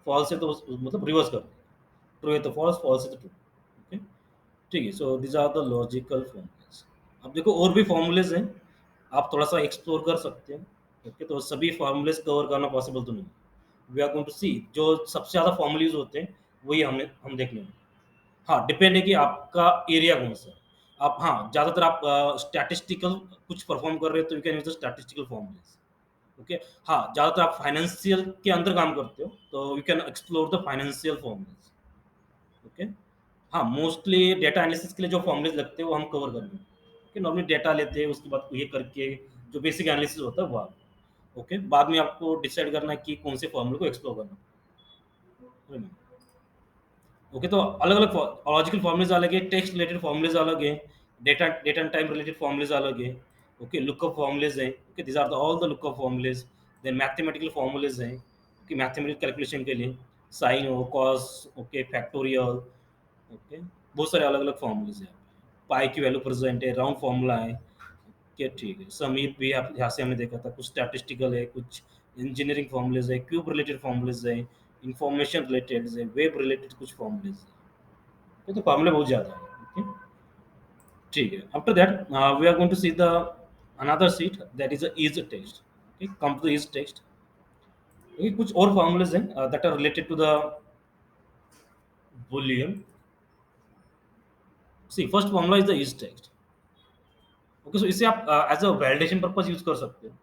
A: फॉल्स है तो मतलब रिवर्स कर, ट्रू है तो फॉल्स, फॉल्स है तो ट्रू। ओके ठीक है, so this are the logical formulas. अब देखो और भी फॉर्मूलेज हैं, आप थोड़ा सा एक्सप्लोर कर सकते हैं। ओके तो सभी फॉर्मूलेज कवर करना पॉसिबल तो नहीं, वी आर गोइंग टू सी जो सबसे ज़्यादा फॉर्मूले यूज होते हैं वही हम देख लेंगे। हाँ डिपेंड है कि आपका एरिया कौन सा है। आप हाँ ज़्यादातर आप स्टैटिस्टिकल कुछ परफॉर्म कर रहे हो तो you can use the statistical formulas. Okay हाँ ज़्यादातर आप फाइनेंशियल के अंदर काम करते हो तो you can explore the financial formulas. Okay हाँ मोस्टली डेटा एनालिसिस के लिए जो फॉर्मूलेज लगते हैं वो हम कवर कर लेंगे। ओके नॉर्मली डेटा लेते हैं उसके बाद ये करके जो बेसिक एनालिसिस होता है वो आप, ओके बाद में आपको डिसाइड करना है कि कौन से फॉर्मूले को एक्सप्लोर करना। ओके तो अलग अलग लॉजिकल फॉर्मूलेज अलग है, टेक्स्ट रिलेटेड फॉर्मूलेज अलग है, data and time related formulas अलग है। ओके लुकअप फॉर्मूलेज हैं, okay this are the all the lookup formulas. Then mathematical formulas हैं कि मैथमेटिकल कैलकुलेशन के लिए साइन हो कॉस, ओके फैक्टोरियल, ओके बहुत सारे अलग अलग फॉर्मूलेज हैं। पाई की वैल्यू प्रेजेंट है, राउंड फॉर्मूला है, ओके ठीक है। समीप भी आप यहाँ से हमने देखा था, कुछ स्टैटिस्टिकल है, कुछ इंजीनियरिंग फॉर्मूलेज है, क्यूब रिलेटेड फॉर्मूलेज है, इंफॉर्मेशन रिलेटेड है, वेब रिलेटेड कुछ फॉर्मूलेज है। ये तो फॉर्मूले बहुत ज़्यादा है। ओके ठीक है, after that we are going to see the another sheet that is is text. Okay come to is text. Okay कुछ और फॉर्मूलेज हैं that are related to the boolean। See first formula is the is text. Okay so इसे आप as a validation purpose use कर सकते हो।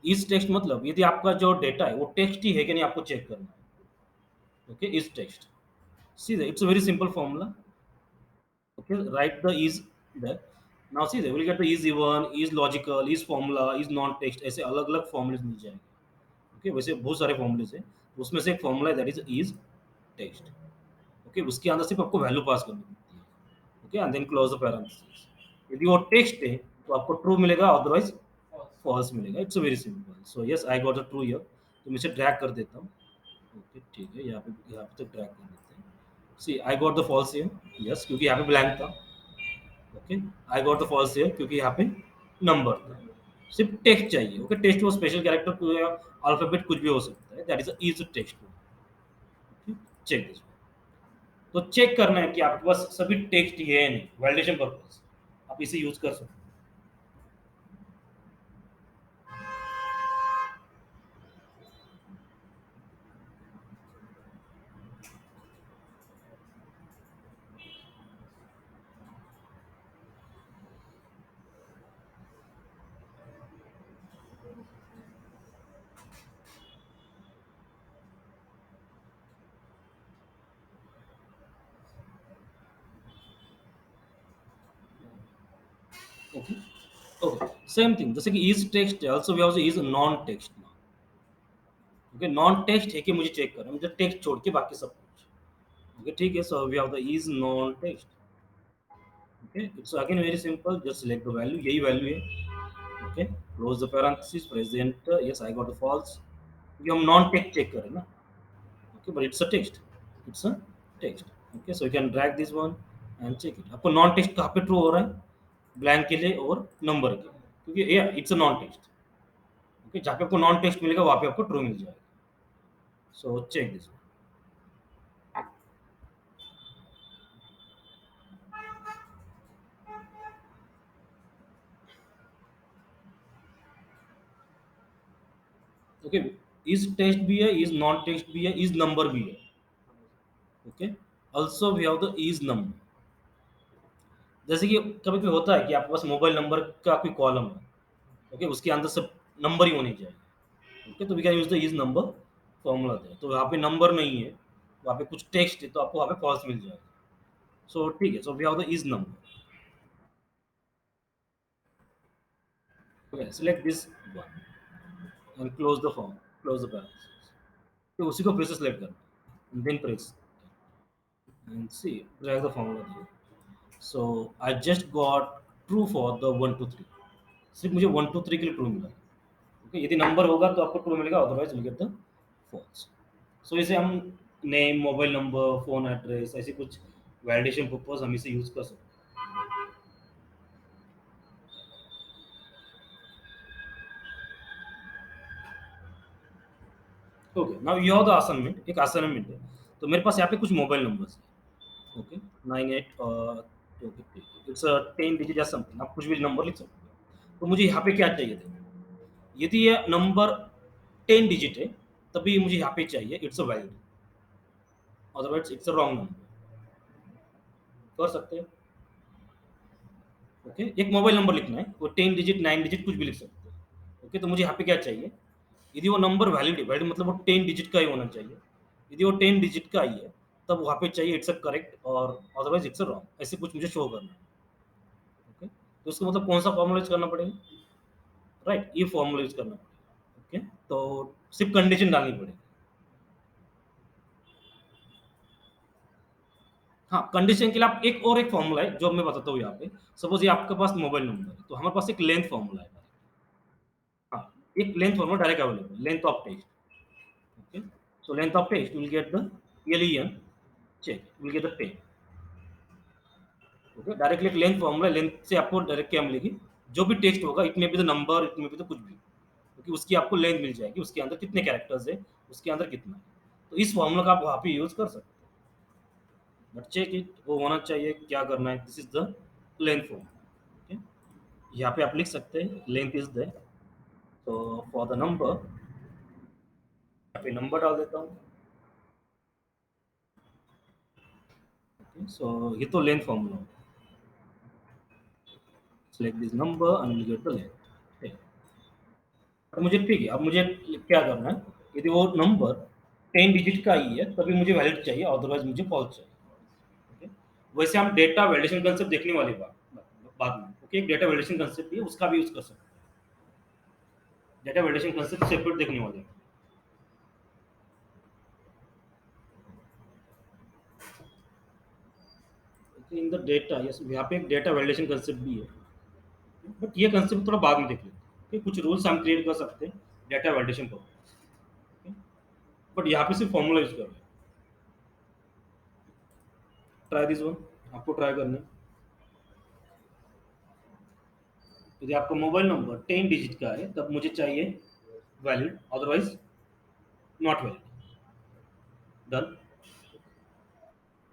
A: Is text मतलब यदि आपका जो डेटा है वो टेक्स्ट ही है कि नहीं आपको चेक करना है। Okay is text, see it's a very simple formula. Okay, write the is there। Now see they will get the is even, is logical, is formula, is non text, ऐसे अलग अलग formulas मिल जाएंगे। Okay वैसे बहुत सारे formulas हैं, उसमें से एक फॉर्मूला है दैट इज टेक्स्ट। ओके उसके अंदर सिर्फ आपको वैल्यू पास करनी पड़ती है। Okay and then close the parenthesis. यदि वो टेक्स्ट है तो आपको ट्रू मिलेगा, अदरवाइज फॉल्स मिलेगा। It's very simple. So yes I got a true here, तो मैं इसे ड्रैग कर देता हूँ। ओके ठीक है, यहाँ पे तक ड्रैग कर देते हैं। See I got the false here, yes, क्योंकि यहाँ पे ब्लैंक था। Okay, I got the false here क्योंकि यहाँ पे नंबर था। सिर्फ टेक्स्ट चाहिए। ओके, टेक्स्ट वो स्पेशल कैरेक्टर या अल्फाबेट कुछ भी हो सकता है, that is is text. Check this. तो चेक करना है कि आपके पास सभी टेक्स्ट ये है नहीं, वैलिडेशन पर्पस आप इसे यूज कर सकते हो। ओके, ओके, सेम थिंग जैसे कि is text also we have is non text now. Okay, non text है कि मुझे चेक करना है, मुझे टेक्स्ट छोड़ के बाकी सब कुछ। ओके, ठीक है, so we have the is non text. Okay, it's again very simple, just select the value, यही वैल्यू है। Okay, close the parenthesis, press the enter, yes I got the false, क्योंकि हम नॉन टेक्स्ट चेक करें ना। Okay, but it's a text, it's a text। Okay, so you can drag this one and check it, आपको non text कहाँ पे true हो रहा है, ब्लैंक के लिए और नंबर के लिए, क्योंकि ये it's a non text. Okay, जहाँ पे आपको नॉन टेक्स्ट मिलेगा वहाँ पे आपको ट्रू मिल जाएगा। So check this. Okay, is text भी है, इज नॉन टेक्स्ट भी है, इज नंबर भी है। Okay, also we have the is number. जैसे कि कभी कभी होता है कि आपके पास मोबाइल नंबर का कोई कॉलम है, ओके, उसके अंदर सब नंबर ही होने चाहिए। ओके, तो we can use the is number formula दे, तो यहाँ पे नंबर नहीं है, वहाँ पे कुछ टेक्स्ट है, तो आपको वहाँ पे फॉल्स मिल जाएगा। सो ठीक है, so we have the is number. Okay, select this one and close the form, close the parenthesis. तो उसी को फिर से सिलेक्ट करना, then press and see drag the formula there. So I just got true for the 1 2 3, सिर्फ मुझे 1 2 3 के लिए ट्रू मिला। ओके, यदि नंबर होगा तो आपको ट्रू मिलेगा, otherwise will get the false. So इसे हम name, mobile number, phone address, ऐसे कुछ वैलिडेशन पर्पस हम इसे यूज़ कर सकते हैं। Okay, now you have the assignment, एक असाइनमेंट है। तो मेरे पास यहाँ पे कुछ मोबाइल नंबर्स हैं। ओके, 98 ओके, इट्स 10 डिजिट या समथिंग, आप कुछ भी नंबर लिख सकते हो। तो मुझे यहाँ पे क्या चाहिए था? यदि ये नंबर 10 डिजिट है, तभी मुझे यहाँ पे चाहिए it's a valid, otherwise it's a wrong number. कर सकते हैं। ओके, एक मोबाइल नंबर लिखना है, वो 10 डिजिट, 9 डिजिट कुछ भी लिख सकते हो। ओके, तो मुझे यहाँ पे क्या चाहिए? यदि वो नंबर वैलिड है, वैलिड मतलब वो 10 डिजिट का ही होना चाहिए। यदि वो 10 डिजिट का ही है, तब वहाँ पे चाहिए इट्स अ करेक्ट और अदरवाइज़ इट्स अ रॉन्ग, ऐसे कुछ मुझे शो करना है। ओके, तो इसका मतलब कौन-सा फॉर्मूला यूज़ करना पड़ेगा? राइट, ये फॉर्मूला यूज़ करना पड़ेगा। ओके, तो सिर्फ कंडीशन डालनी पड़ेगी। हाँ, कंडीशन के लिए आप एक फॉर्मूला है, जो मैं बताता हूँ यहाँ पे। सपोज़ ये आपके पास मोबाइल नंबर है, तो हमारे पास एक लेंथ फॉर्मूला है। हाँ, एक length formula direct available, length of text. Okay, so length of text will get the len, check, will get the 10। Okay, directly एक लेंथ फॉर्मूला, लेंथ से आपको डायरेक्ट क्या मिलेगी? जो भी टेक्स्ट होगा, it may be the number, it may be the कुछ भी, क्योंकि उसकी आपको लेंथ मिल जाएगी, उसके अंदर कितने कैरेक्टर्स है, उसके अंदर कितना है। तो इस फॉर्मूला का आप वहाँ पे यूज़ कर सकते हो। बट चेक इट, वो होना चाहिए, क्या करना है, this is the length form. Okay, यहाँ पे आप लिख सकते हैं लेंथ इज द, तो फॉर द नंबर यहाँ पे नंबर डाल देता हूँ। सो ये तो length formula, select this number and will get the length. तो मुझे ठीक है, अब मुझे क्या करना है? यदि वो नंबर 10 डिजिट का ही है, तभी मुझे वैलिड चाहिए, अदरवाइज मुझे फॉल्स चाहिए। ओके, वैसे हम डेटा वैलिडेशन कंसेप्ट देखने वाली बात बाद में। ओके, एक डेटा वैलिडेशन कंसेप्ट भी है, उसका भी यूज कर सकते हैं। डेटा वैलिडेशन कंसेप्ट सेपरेट देखने वाले हैं। इन द डेटा, यस, यहाँ पे एक डेटा वैलिडेशन कंसेप्ट भी है, बट ये कंसेप्ट थोड़ा बाद में देख लेते हैं। ओके, कुछ रूल्स हम क्रिएट कर सकते हैं डेटा वैलिडेशन को, बट यहाँ पे सिर्फ फॉर्मूला यूज कर रहे हैं। ट्राई दिस वन, आपको ट्राई करना है। यदि आपका मोबाइल नंबर 10 डिजिट का है तब मुझे चाहिए valid, otherwise not valid. Done.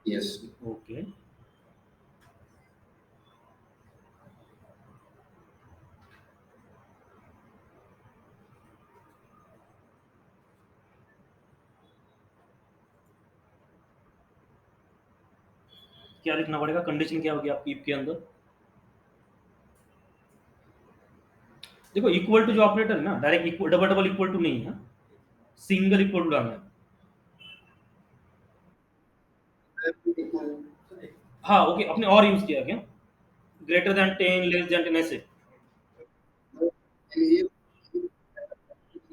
D: Yes.
A: Okay, क्या लिखना पड़ेगा, कंडीशन क्या होगी आपकी इफ के अंदर? देखो इक्वल टू जो ऑपरेटर है ना, direct equal, double double equal to नहीं है, सिंगल इक्वल टू डालना है। हाँ ओके, अपने और यूज किया क्या, ग्रेटर देन 10, लेस देन 10 ऐसे?
D: And here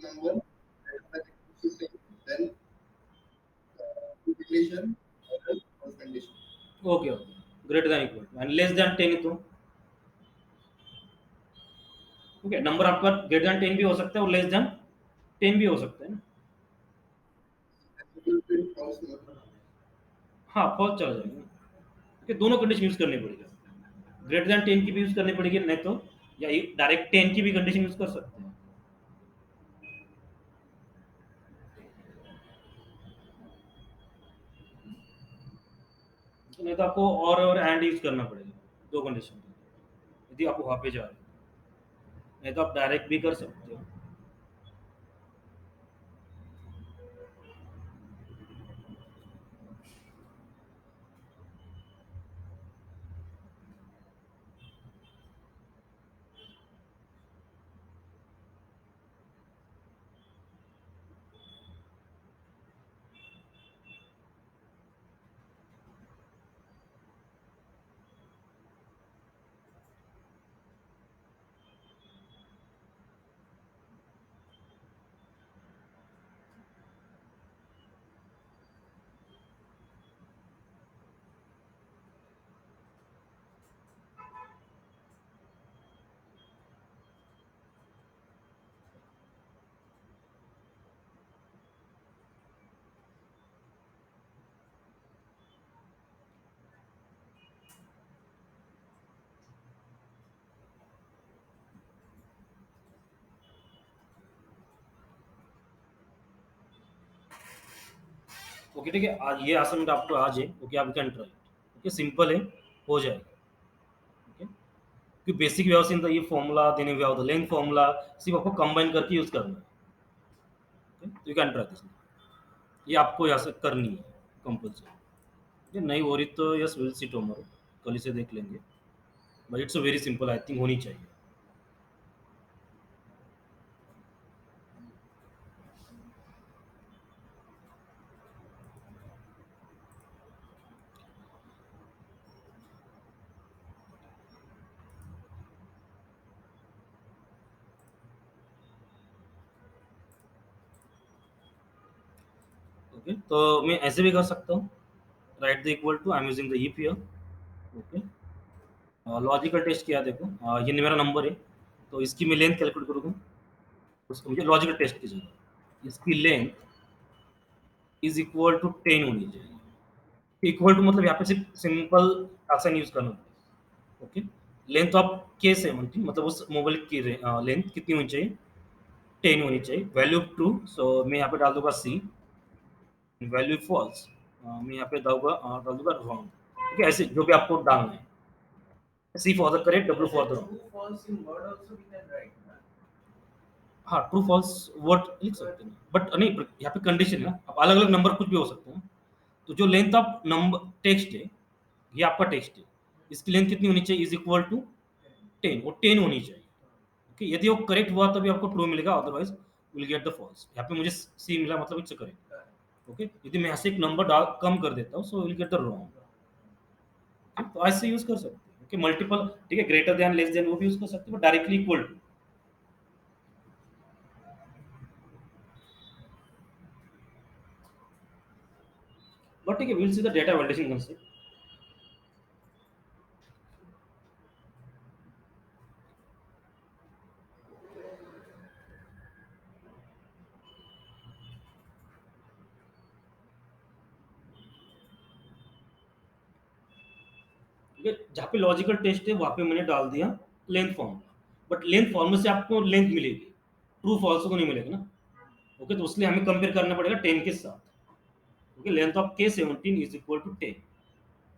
D: number then multiplication or condition.
A: Okay okay, greater than equal and less than 10 तो ओके, नंबर आपका ग्रेटर देन 10 भी हो सकता है और लेस देन 10 भी हो सकता है ना।
D: False number.
A: हाँ फॉल्स चला जाएगा, ओके, दोनों कंडीशन यूज करनी पड़ेगी, ग्रेटर देन 10 की भी यूज करनी पड़ेगी, नहीं तो या डायरेक्ट 10 की भी कंडीशन यूज कर सकते हैं। नहीं तो आपको और एंड यूज करना पड़ेगा दो कंडीशन, यदि आप वहां पे जा रहे हो, नहीं तो आप डायरेक्ट भी कर सकते हो। ओके ठीक है, आज ये असाइनमेंट आपको आज है, ओके आप कैन ट्राई, ओके सिंपल है, हो जाएगा। ओके, कि basic way of in the ये formula, then way of the length formula, सिर्फ आपको कंबाइन करके यूज करना है। ओके, तो यू कैन ट्राई दिस, ये आपको यहाँ से करनी है कंपल्सरी। ये नहीं हो रही तो यस विल सी टुमारो, कल इसे देख लेंगे, but it's very simple, I think होनी चाहिए। ओके, तो मैं ऐसे भी कर सकता हूँ, write the equal to, I am using the if here. Okay, logical test किया देखो, ये मेरा नंबर है, तो इसकी मैं लेंथ कैलकुलेट करूँगा, उसको मुझे लॉजिकल टेस्ट की जगह इसकी लेंथ इज इक्वल टू 10 होनी चाहिए। इक्वल टू मतलब यहाँ पे सिर्फ सिंपल आसान यूज करना है। ओके, लेंथ तो आप के से म्हणती, मतलब उस मोबाइल की लेंथ कितनी होनी चाहिए, 10 होनी चाहिए, वैल्यू ट्रू, सो मैं यहाँ पे डाल दूंगा सी, वैल्यू फॉल्स, मैं यहाँ पे डाल दूंगा रॉन्ग। ठीक है, ऐसे जो भी आपको डालना है, C for the correct, W for the wrong.
B: True, false in word also we can write. Na?
A: हाँ ट्रू फॉल्स वर्ड लिख सकते हैं, बट नहीं यहाँ पे कंडीशन है ना, अब अलग अलग नंबर कुछ भी हो सकते हैं। तो जो लेंथ ऑफ नंबर टेक्स्ट है, ये आपका टेक्स्ट है, इसकी लेंथ कितनी होनी चाहिए, इज इक्वल टू 10, वो 10 होनी चाहिए। ओके, यदि वो करेक्ट हुआ तभी आपको ट्रू मिलेगा, otherwise will get the false. यहाँ पे मुझे सी मिला, मतलब इट्स करेक्ट। ओके, यदि मैं यहाँ से एक नंबर डाल कम कर देता हूँ, सो विल गेट द रॉन्ग। तो ऐसे यूज कर सकते हैं। ओके, मल्टीपल, ठीक है, ग्रेटर देन लेस देन वो भी यूज कर सकते हैं, but directly equal to. But ठीक है, will see the data validation concept. Okay, जहाँ पे लॉजिकल टेस्ट है वहाँ पे मैंने डाल दिया length formula, but length formula से आपको लेंथ मिलेगी, ट्रू फॉल्स को नहीं मिलेगा ना। ओके, तो इसलिए हमें कंपेयर करना पड़ेगा 10 के साथ। ओके, लेंथ ऑफ के 17 इज इक्वल टू 10।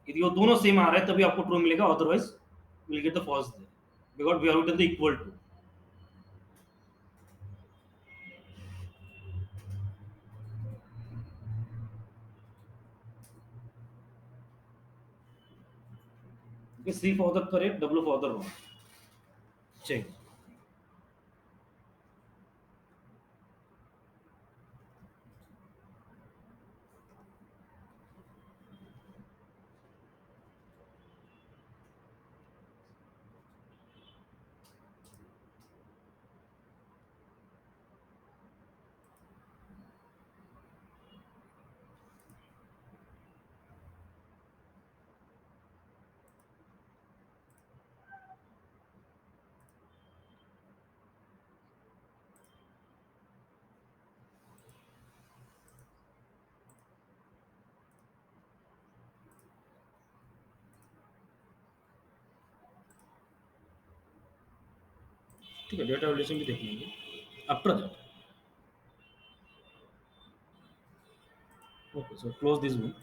A: यदि वो दोनों सेम आ रहा है तभी आपको ट्रू मिलेगा, otherwise will get the false there, because we have written the equal to. Okay, see for the correct, W for the wrong. Check. ठीक है, डेटा वैल्यूएशन भी देख लेंगे after that. Okay, so close this one.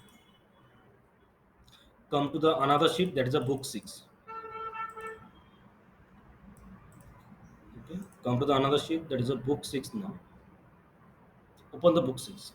A: Come to the another sheet, that is a book 6. Okay, come to the another sheet, that is a book 6 now. Open the book 6.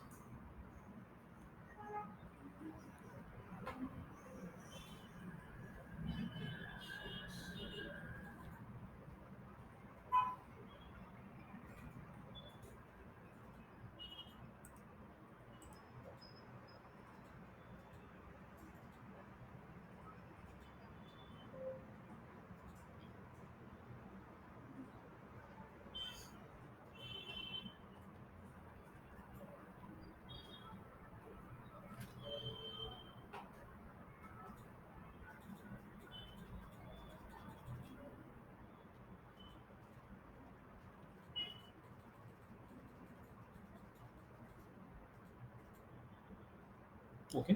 A: Okay,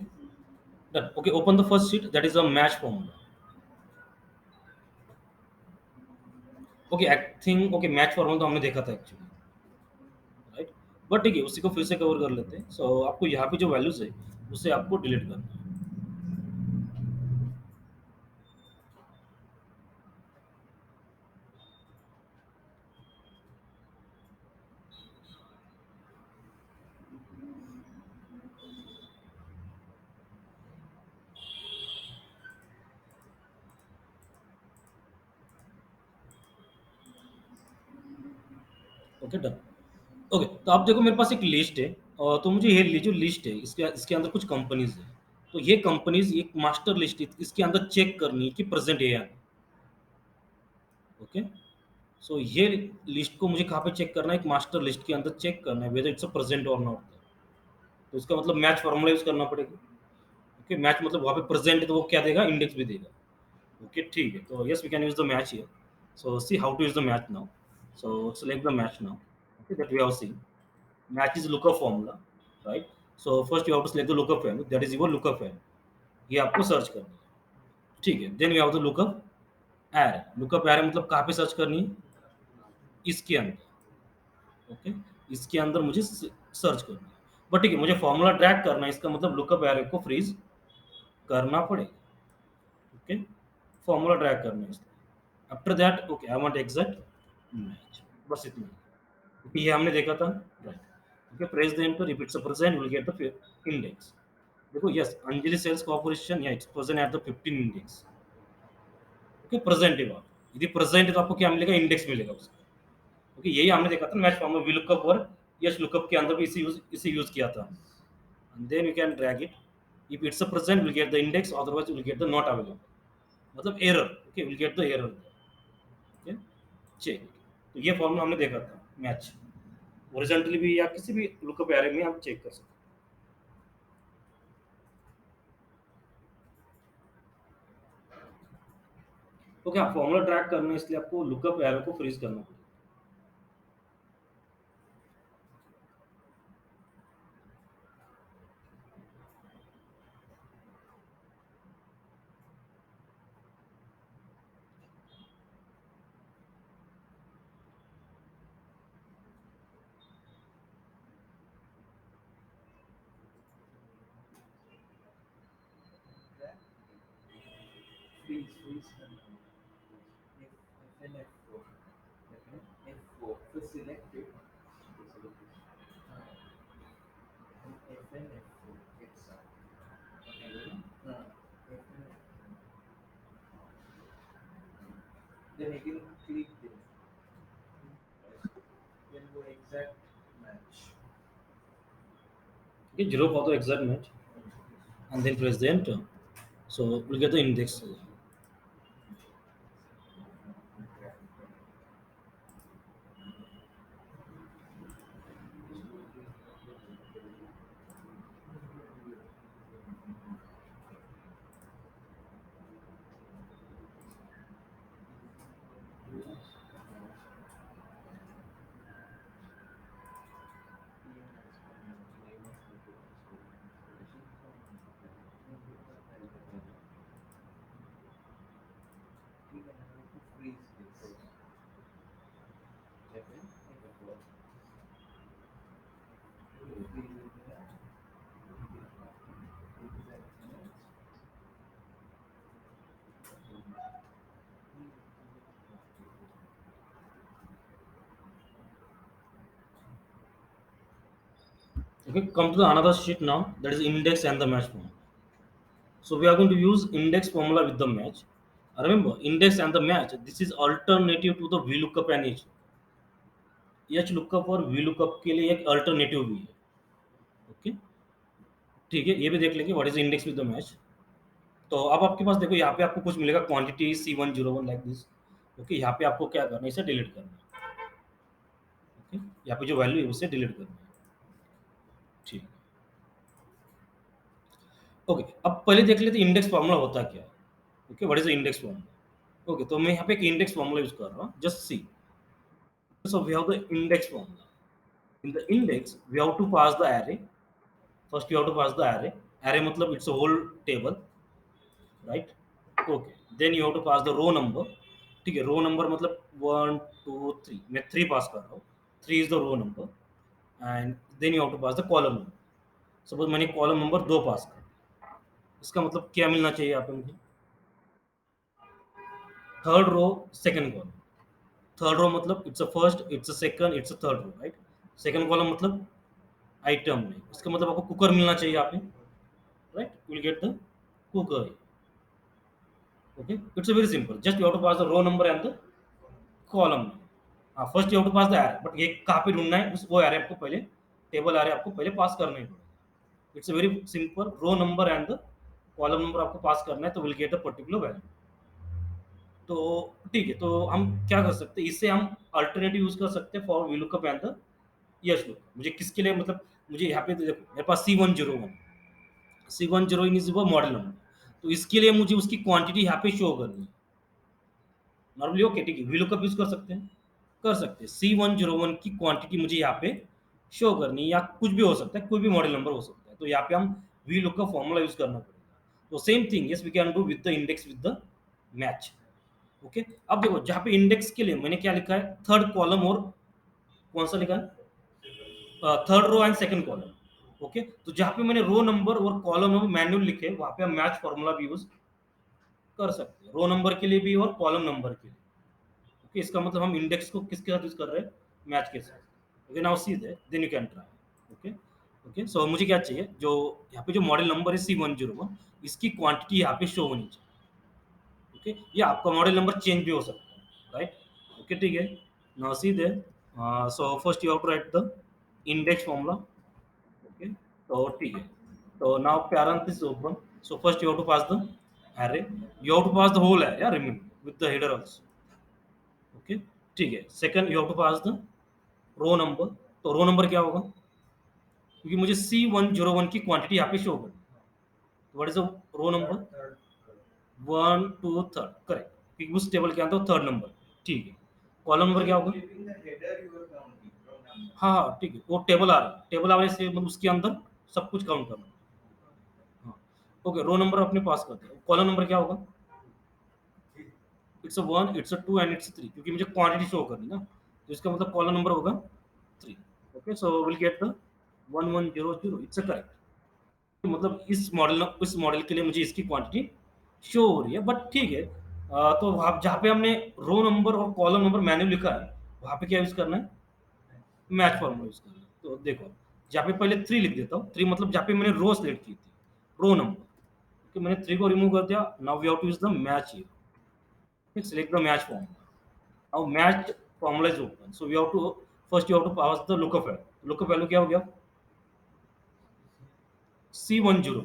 A: done. Okay, open the first sheet, that is a match formula. Okay, I think okay match formula तो हमने देखा था actually, right. But ठीक है, उसी को फिर से कवर कर लेते हैं। सो आपको यहाँ पे जो वैल्यूज है उसे आपको डिलीट करना है। Okay, done. ओके, तो आप देखो मेरे पास एक लिस्ट है, और तो मुझे ये जो लिस्ट है इसके इसके अंदर कुछ कंपनीज है। तो ये कंपनीज एक मास्टर लिस्ट है, इसके अंदर चेक करनी है कि प्रेजेंट है या नहीं। ओके, सो ये लिस्ट को मुझे कहाँ पे चेक करना है, एक मास्टर लिस्ट के अंदर चेक करना है वेदर इट्स अ प्रेजेंट और नॉट। तो इसका मतलब मैच फॉर्मूला यूज करना पड़ेगा। ओके, मैच मतलब वहाँ पे प्रेजेंट है तो वो क्या देगा, इंडेक्स भी देगा। ओके, ठीक है, तो yes we can use the match here. So see how to use the match now. So select the match now. Okay, that we have seen match is lookup formula, right? So first you have to select the lookup value, that is your lookup value, ये आपको search करनी है। ठीक है, then you have the lookup array. Lookup array मतलब कहाँ पे search करनी है, इसके अंदर। ओके, इसके अंदर मुझे सर्च करनी है। बट ठीक है, मुझे फॉर्मूला ड्रैग करना है, इसका मतलब लुकअप एरे को फ्रीज करना पड़ेगा। ओके, फॉर्मूला ड्रैग करना है इसलिए। After that okay I want exact match, बस इतना ही। ये हमने देखा था, right. Okay, press the enter, if it's a present will get the index. देखो यस, अंजलि सेल्स कॉर्पोरेशन या it's present at the 15 index. Okay, present है वहाँ, यदि प्रेजेंट है तो आपको क्या मिलेगा, इंडेक्स मिलेगा उसका। ओके, यही हमने देखा था मैच फॉर्म में, वी लुकअप और यस लुकअप के अंदर भी इसी यूज किया था। And then you can drag it, if it's a present will get the index, otherwise will get the not available, मतलब error. Okay, will get the error. Okay, check. तो ये formula हमने देखा था मैच, हॉरिजॉन्टली भी या किसी भी लुकअप एरे में आप चेक कर सकते हो। ओके, आप फॉर्मूला ट्रैक करना है इसलिए आपको लुकअप एरे को फ्रीज करना पड़ेगा।
B: freeze करना होगा. F and F4. F4 फिर select it. हाँ. F and F4 एक साथ. हाँ. F and F4. Then again click there. Then go exact match.
A: Okay, 0 for the exact match, and then press the enter. So we'll get the index.
B: Freeze this. F and F4.
A: Okay, come to the another sheet now. That is index and the match formula. So we are going to use index formula with the match. Remember, index and the match. This is alternative to the VLOOKUP and H. HLOOKUP और VLOOKUP के लिए एक alternative भी है. Okay, ठीक है, ये भी देख लेंगे what is index with the match. तो अब आपके पास देखो यहाँ पे आपको कुछ मिलेगा quantity C101 like this. Okay, यहाँ पे आपको क्या करना है, इसे डिलीट करना है. ओके, यहाँ पे जो वैल्यू है उसे डिलीट करना है. ठीक. ओके, अब पहले देख लेते हैं इंडेक्स फार्मूला होता क्या है. Okay, what is the index formula. Okay, तो मैं यहाँ पे एक इंडेक्स फार्मूला यूज कर रहा हूँ. Just see. So we have the index formula. In the index, we have to pass the array. First, you have to pass the array. Array मतलब it's a whole table, right? Okay. Then you have to pass the row number. ठीक है, रो number मतलब 1 2 3. मैं 3 पास कर रहा हूँ. 3 is the row number. And then you have to pass the column number. Suppose मैंने column number 2 pass कर. इसका मतलब क्या मिलना चाहिए यहाँ पे मुझे? Third row second column. Third row मतलब it's a first, it's a second, it's a third row, right. Second column मतलब आइटम में. इसका मतलब आपको कुकर मिलना चाहिए यहाँ पे, right. Will get the cooker. Okay, it's very simple. Just you have to pass the row number and the column. हाँ, first you have to pass the array, but ये कहाँ पे ढूंढना है, वो एरे आपको पहले, टेबल एरे आपको पहले पास करना ही पड़ेगा. It's very simple. Row number and the column number आपको पास करना है, तो will get a particular value. तो ठीक है, तो हम क्या कर सकते हैं, इससे हम अल्टरनेटिव यूज कर सकते हैं for VLOOKUP and the HLOOKUP. मुझे किसके लिए, मतलब मुझे यहाँ पे तो देखो मेरे पास C101 इज वो मॉडल नंबर. तो इसके लिए मुझे उसकी क्वांटिटी यहाँ पे शो करनी है. नॉर्मली ओके, ठीक है, VLOOKUP यूज कर सकते हैं, C101 की क्वांटिटी मुझे यहाँ पे शो करनी है, या कुछ भी हो सकता है, कोई भी मॉडल नंबर हो सकता है. तो यहाँ पे हम VLOOKUP फॉर्मूला यूज करना पड़ेगा. तो same thing yes we can do with the index with the match. Okay, अब देखो जहाँ पे इंडेक्स के लिए मैंने क्या लिखा है, थर्ड कॉलम और कौन सा लिखा है, third row and second column. Okay, तो जहाँ पे मैंने रो नंबर और कॉलम नंबर मैनुअल लिखे, वहाँ पे हम मैच फॉर्मूला भी यूज कर सकते हैं, रो नंबर के लिए भी और कॉलम नंबर के लिए. ओके, इसका मतलब हम इंडेक्स को किसके साथ यूज कर रहे हैं, मैच के साथ. Okay, now see that, then you can try. Okay. Okay, so मुझे क्या चाहिए, जो यहाँ पे जो मॉडल नंबर है C101, इसकी क्वांटिटी यहाँ पे शो होनी चाहिए. ओके, ये आपका मॉडल नंबर चेंज भी हो सकता है, राइट. ओके, ठीक है. Now see there, so first you have to write the index formula. Okay, तो ठीक है, तो now parenthesis open. So first you have to pass the array. You have to pass the whole array, yeah, remember, with the header also. Okay, ठीक है. Second you have to pass the row number. तो row number क्या होगा, क्योंकि मुझे C101 की quantity यहाँ पे शो करनी है. What is the row number, 1 2 3, correct, क्योंकि उस टेबल के अंदर थर्ड नंबर. ठीक है. कॉलम नंबर क्या होगा,
B: Giving the header you are counting row number.
A: हाँ हाँ ठीक है, वो टेबल आ रहा है, टेबल आने से मतलब उसके अंदर सब कुछ काउंट करना. हाँ, ओके, रो नंबर अपने पास करते हैं. कॉलम नंबर क्या होगा, it's a 1, it's a 2 and it's 3, क्योंकि मुझे क्वांटिटी शो करनी ना, तो इसका मतलब कॉलम नंबर होगा 3. Okay, so will get the 1100. It's a correct. मतलब इस मॉडल के लिए मुझे इसकी क्वांटिटी शो हो रही है, बट ठीक है। तो वहाँ जहाँ पे हमने रो नंबर और कॉलम नंबर मैन्युअल लिखा है, वहाँ पे क्या यूज़ करना है? मैच फॉर्मूला यूज़ करना है। तो देखो, जहाँ पे पहले 3 लिख देता हूँ, 3 मतलब जहाँ पे मैंने रो सेलेक्ट की थी, रो नंबर, ओके, मैंने 3 को रिमूव कर दिया, now we have to use the match here, select the match formula. Now match formula is open. So we have to first you have to pass the lookup value. Lookup value क्या हो गया? C10.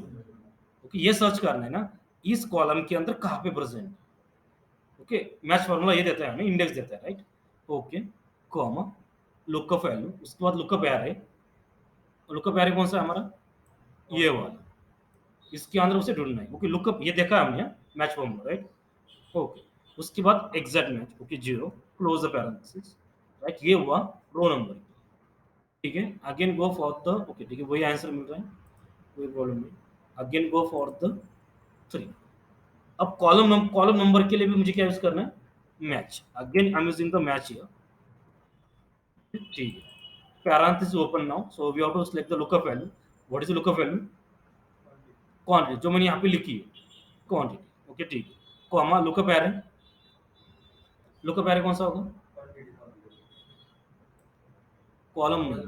A: Okay, ये search करना है ना, इस column के अंदर कहाँ पे प्रेजेंट। ओके, मैच फॉर्मूला ये देता है हमें, इंडेक्स देता है, right. Okay, comma lookup value, उसके बाद लुकअप एरे। लुकअप एरे कौन सा है हमारा? ये वाला, इसके अंदर उसे ढूंढना है। ओके, लुकअप ये देखा है हमने, मैच फॉर्मूला, राइट। ओके, उसके बाद exact match, okay, 0, close the parenthesis, right. ये हुआ रो नंबर, ठीक है। Again go for the, okay, ठीक है, वही आंसर मिल रहा है, कोई प्रॉब्लम नहीं। Again go for the 3। अब कॉलम नंबर के लिए भी मुझे क्या यूज करना है? Match. Again I am using the match here, ठीक है। Parenthesis open now, so we have to select the lookup value. What is the lookup value? Quantity, जो मैंने यहाँ पे लिखी है, क्वांटिटी, ओके, ठीक है। Comma lookup array, lookup array कौन सा होगा? कॉलम में,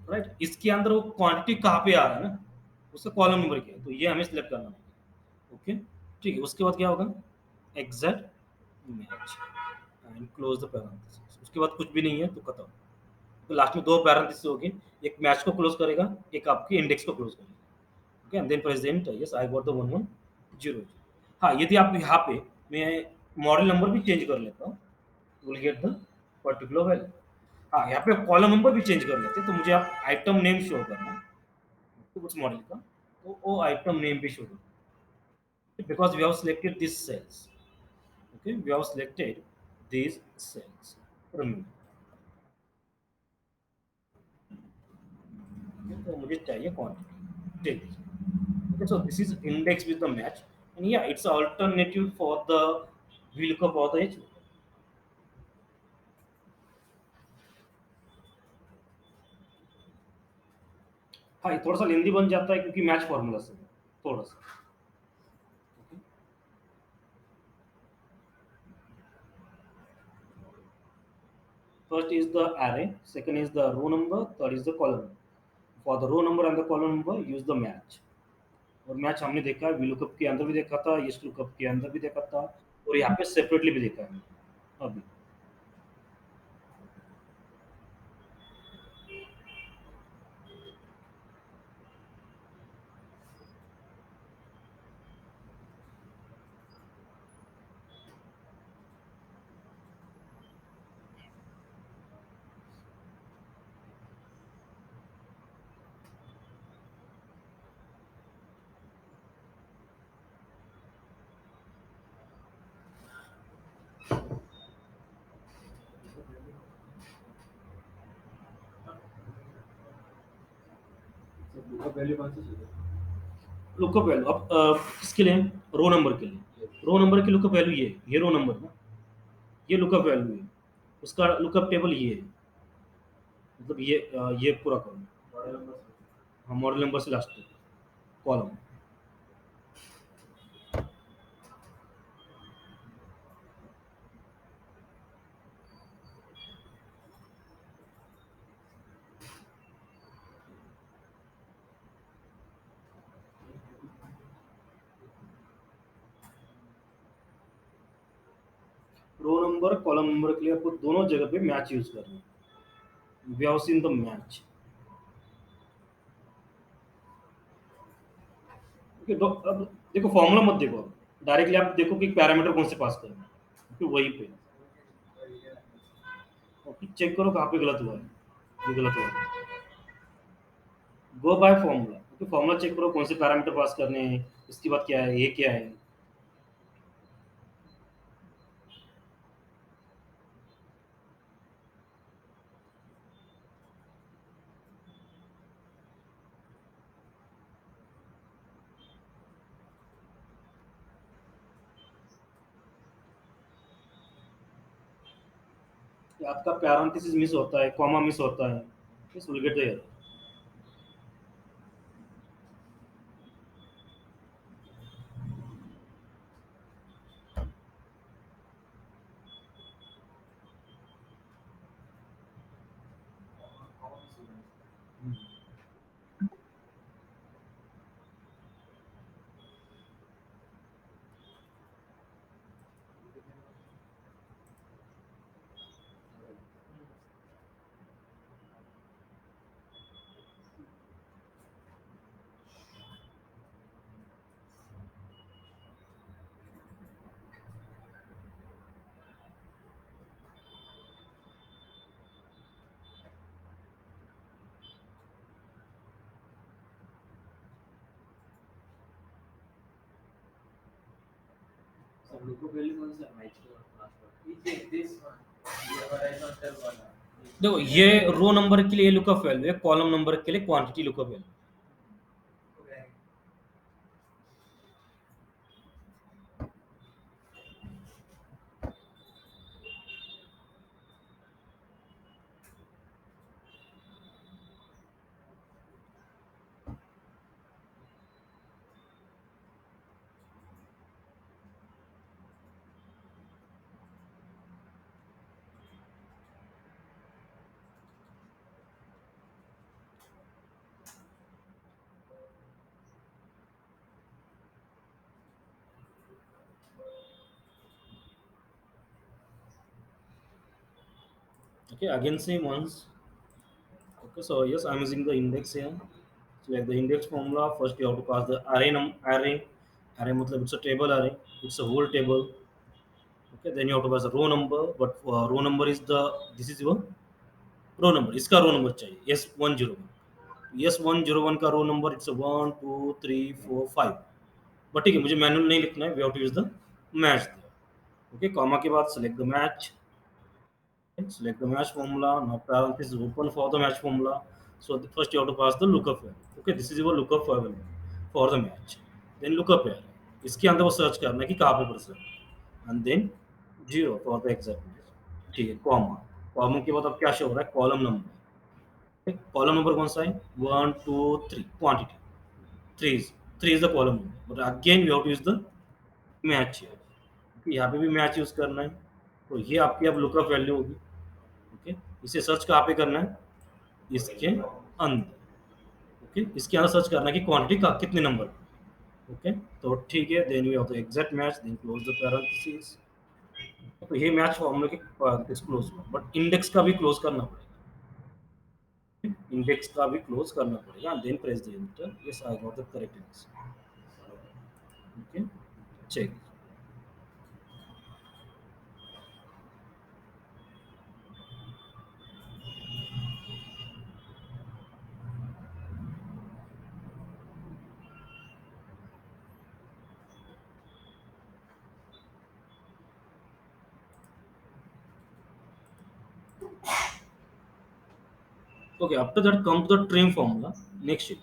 A: राइट। इसके अंदर वो क्वांटिटी कहाँ पे आ रहा है ना, उसका कॉलम नंबर क्या है, तो ये हमें सिलेक्ट करना होगा, ओके, ठीक है। उसके बाद क्या होगा? Exact match and close the parenthesis. उसके बाद कुछ भी नहीं है तो खत्म। तो लास्ट में 2 पैरेंथेसिस हो गए, एक मैच को क्लोज करेगा, एक आपके इंडेक्स को क्लोज करेगा, okay, and then present, yes I got the 1100। हाँ, यदि आप यहाँ पे मैं मॉडल नंबर भी चेंज कर लेता हूँ, will get the particular value. हाँ, यहाँ पे कॉलम नंबर भी चेंज कर लेते हैं, तो मुझे आप आइटम नेम शो करना है, तो उस मॉडल का, तो वो आइटम नेम भी शो करना है, because we have selected this cells, okay, we have selected these cells, remove, तो मुझे चाहिए क्वांटिटी, ठीक है। Okay, so this is index with the match, and yeah, it's an alternative for the VLOOKUP or the H. हाँ, ये थोड़ा सा लेंदी बन जाता है क्योंकि मैच फॉर्मूला से थोड़ा सा। First is the array, second is the row number, third is the column. For the row number and the column number, use the match. और मैच हमने देखा है, VLOOKUP के अंदर भी देखा था, ESLOOKUP के अंदर भी देखा था, और यहाँ पे सेपरेटली भी देखा है अभी।
B: वैल्यू कौन सी चाहिए?
A: लुकअप वैल्यू अब किसके लिए? रो नंबर के लिए। रो नंबर की लुकअप वैल्यू ये रो नंबर ना, ये लुकअप वैल्यू है, उसका लुकअप टेबल ये है, मतलब ये पूरा कॉलम।
B: मॉडल नंबर
A: हाँ, मॉडल नंबर से लास्ट तक column. Row number column number के लिए आपको दोनों जगह पे मैच यूज करना है। We have seen the match, okay. अब देखो फॉर्मूला मत देखो, डायरेक्टली आप देखो कि पैरामीटर कौन से पास करना है, ओके, वही पे, ओके, चेक करो कहाँ पे गलत हुआ है, ये गलत हुआ है। Go by formula, okay, formula check करो कौन से पैरामीटर पास करने हैं, इसके बाद क्या है, ये क्या है। आपका पैरेंथेसिस मिस होता है, कॉमा मिस होता है, this will get the error.
B: Logo value कौन सा मैच का last word is this one ये हॉरिजॉन्टल वाला
A: देखो ये रो नंबर के लिए लुकअप वैल्यू है, कॉलम नंबर के लिए quantity lookup value. Okay, again same ones. Okay, so yes, I'm using the index here. So like the index formula, first you have to pass the array. Array matlab it's a table array. It's a whole table. Okay, then you have to pass the row number. But row number is the this is your row number. इसका row number चाहिए S101। S101 का row number it's a 1 2 3 4 5। But ठीक है, मुझे manual नहीं लिखना है, we have to use the match. Okay, comma के बाद select the match, select the match formula. Now parenthesis is open for the match formula. So first you have to pass the lookup value. Okay, this is your lookup value for the match. Then lookup value. इसके अंदर वो search करना है कि कहाँ पे percent, and then 0 for the exact match. ठीक है, कॉमा। कॉमा के बाद अब क्या शो हो रहा है, कॉलम नंबर। कॉलम नंबर कौन सा है, 1 2 3, quantity 3 is the column number. But again you have to use the match. यहाँ पे भी मैच यूज करना है, तो ये आपकी अब लुकअप वैल्यू होगी। ओके, इसे सर्च कहाँ पे करना है, इसके अंदर। ओके, इसके अंदर सर्च करना है कि क्वांटिटी का कितने नंबर। ओके, तो ठीक है, then we have the exact match, then close the parenthesis. तो ये मैच फॉर्मूले के पैरेंथेसिस क्लोज हुआ, बट इंडेक्स का भी क्लोज करना पड़ेगा। इंडेक्स का भी क्लोज करना पड़ेगा, then press the enter. Yes, I got the correct answer. Okay, check. Okay, after that come to the trim formula. Next sheet,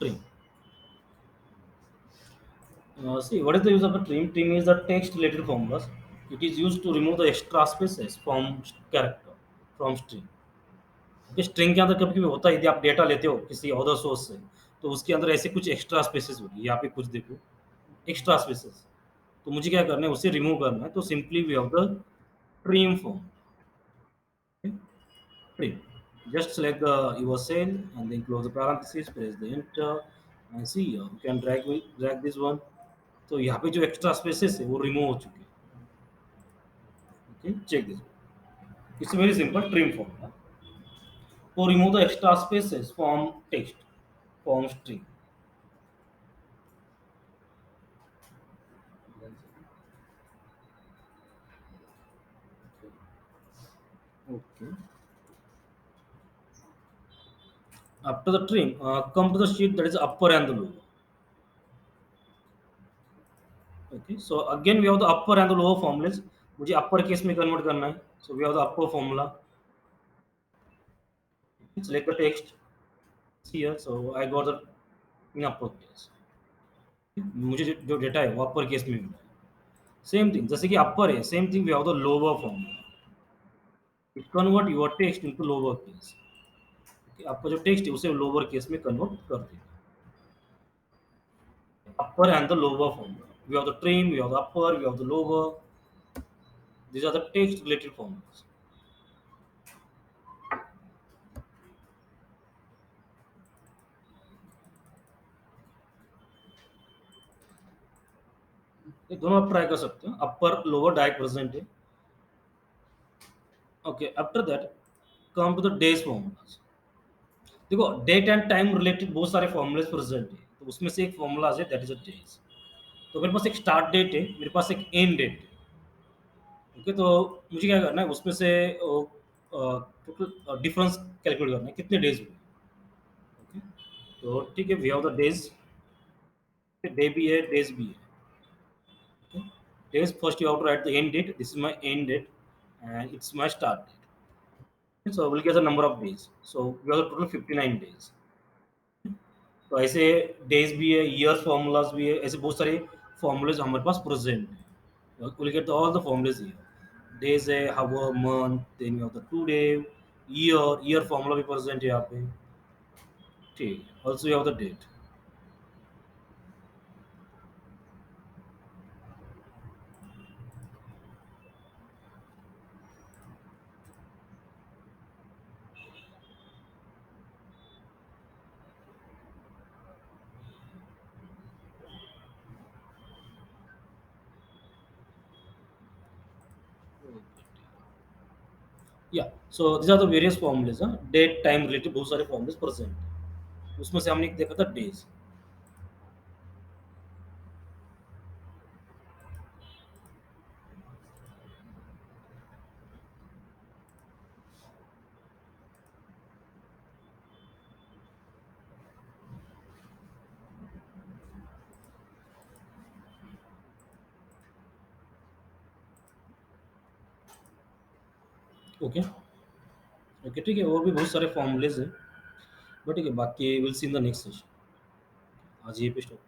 A: trim. See, what is the use of the trim? Trim is the text related formulas. It is used to remove the extra spaces from character, from string. Okay, string के अंदर कभी कभी होता है, यदि आप data लेते हो किसी अदर सोर्स से, तो उसके अंदर ऐसे कुछ एक्स्ट्रा स्पेसेस होगी। यहाँ पे कुछ देखो, एक्स्ट्रा स्पेसेस, तो मुझे क्या करना है, उसे रिमूव करना है। तो simply we have the trim form. Okay? Trim. Just select the your cell and then close the parenthesis, press the enter, and see you can drag this one। तो यहाँ पे जो एक्स्ट्रा स्पेसेस है वो remove हो चुके हैं। Okay, check this, it's very simple trim formula to remove the extra spaces from text, from string। Okay, after the trim, come to the sheet that is upper and the lower। Okay, so again we have the upper and the lower formulas। मुझे upper case में convert करना है, so we have the upper formula। Select the text here, so I got the in upper case। मुझे जो data है वो upper case में मिला है। सेम थिंग, जैसे कि अपर है, same thing we have the lower formula. It convert your text into lower case. आपका जो टेक्स्ट है उसे लोअर केस में कन्वर्ट कर देगा। upper and the lower formula, we have the trim, we have the upper, we have the lower। These are the text related formulas। ये दोनों आप ट्राई कर सकते हो, अपर लोअर डायरेक्ट प्रेजेंट है। Okay, after that come to the days formulas. देखो, date and time related बहुत सारे फॉर्मूलाज प्रेजेंट है, तो उसमें से एक फॉर्मूला है दैट इज अ डेज। तो मेरे पास एक स्टार्ट डेट है, मेरे पास एक एंड डेट है। ओके, तो मुझे क्या करना है, उसमें से टोटल डिफरेंस कैलकुलेट करना है, कितने डेज हुए। ओके, तो ठीक है, we have the days, day भी है, डेज भी है। Okay, days, first you have to write the end date. This is my end date, and it's my start date. So we'll get the number of days. So we have a total 59 days. तो ऐसे days भी है, year formulas भी है, ऐसे बहुत सारे formulas हमारे पास प्रेजेंट है. Will get all the formulas here. Days है, hour, month, then you have the today, year formula भी प्रेजेंट है यहाँ पे. ठीक है. Also you have the date. Yeah so this are the various formulas. Date time related बहुत सारे formulas present है. उसमें से हमने एक देखा था डेज. ओके. ओके ठीक है. और भी बहुत सारे फॉर्मूलेज हैं, बट ठीक है, बाकी will see in the next session. आज ये पे स्टॉप.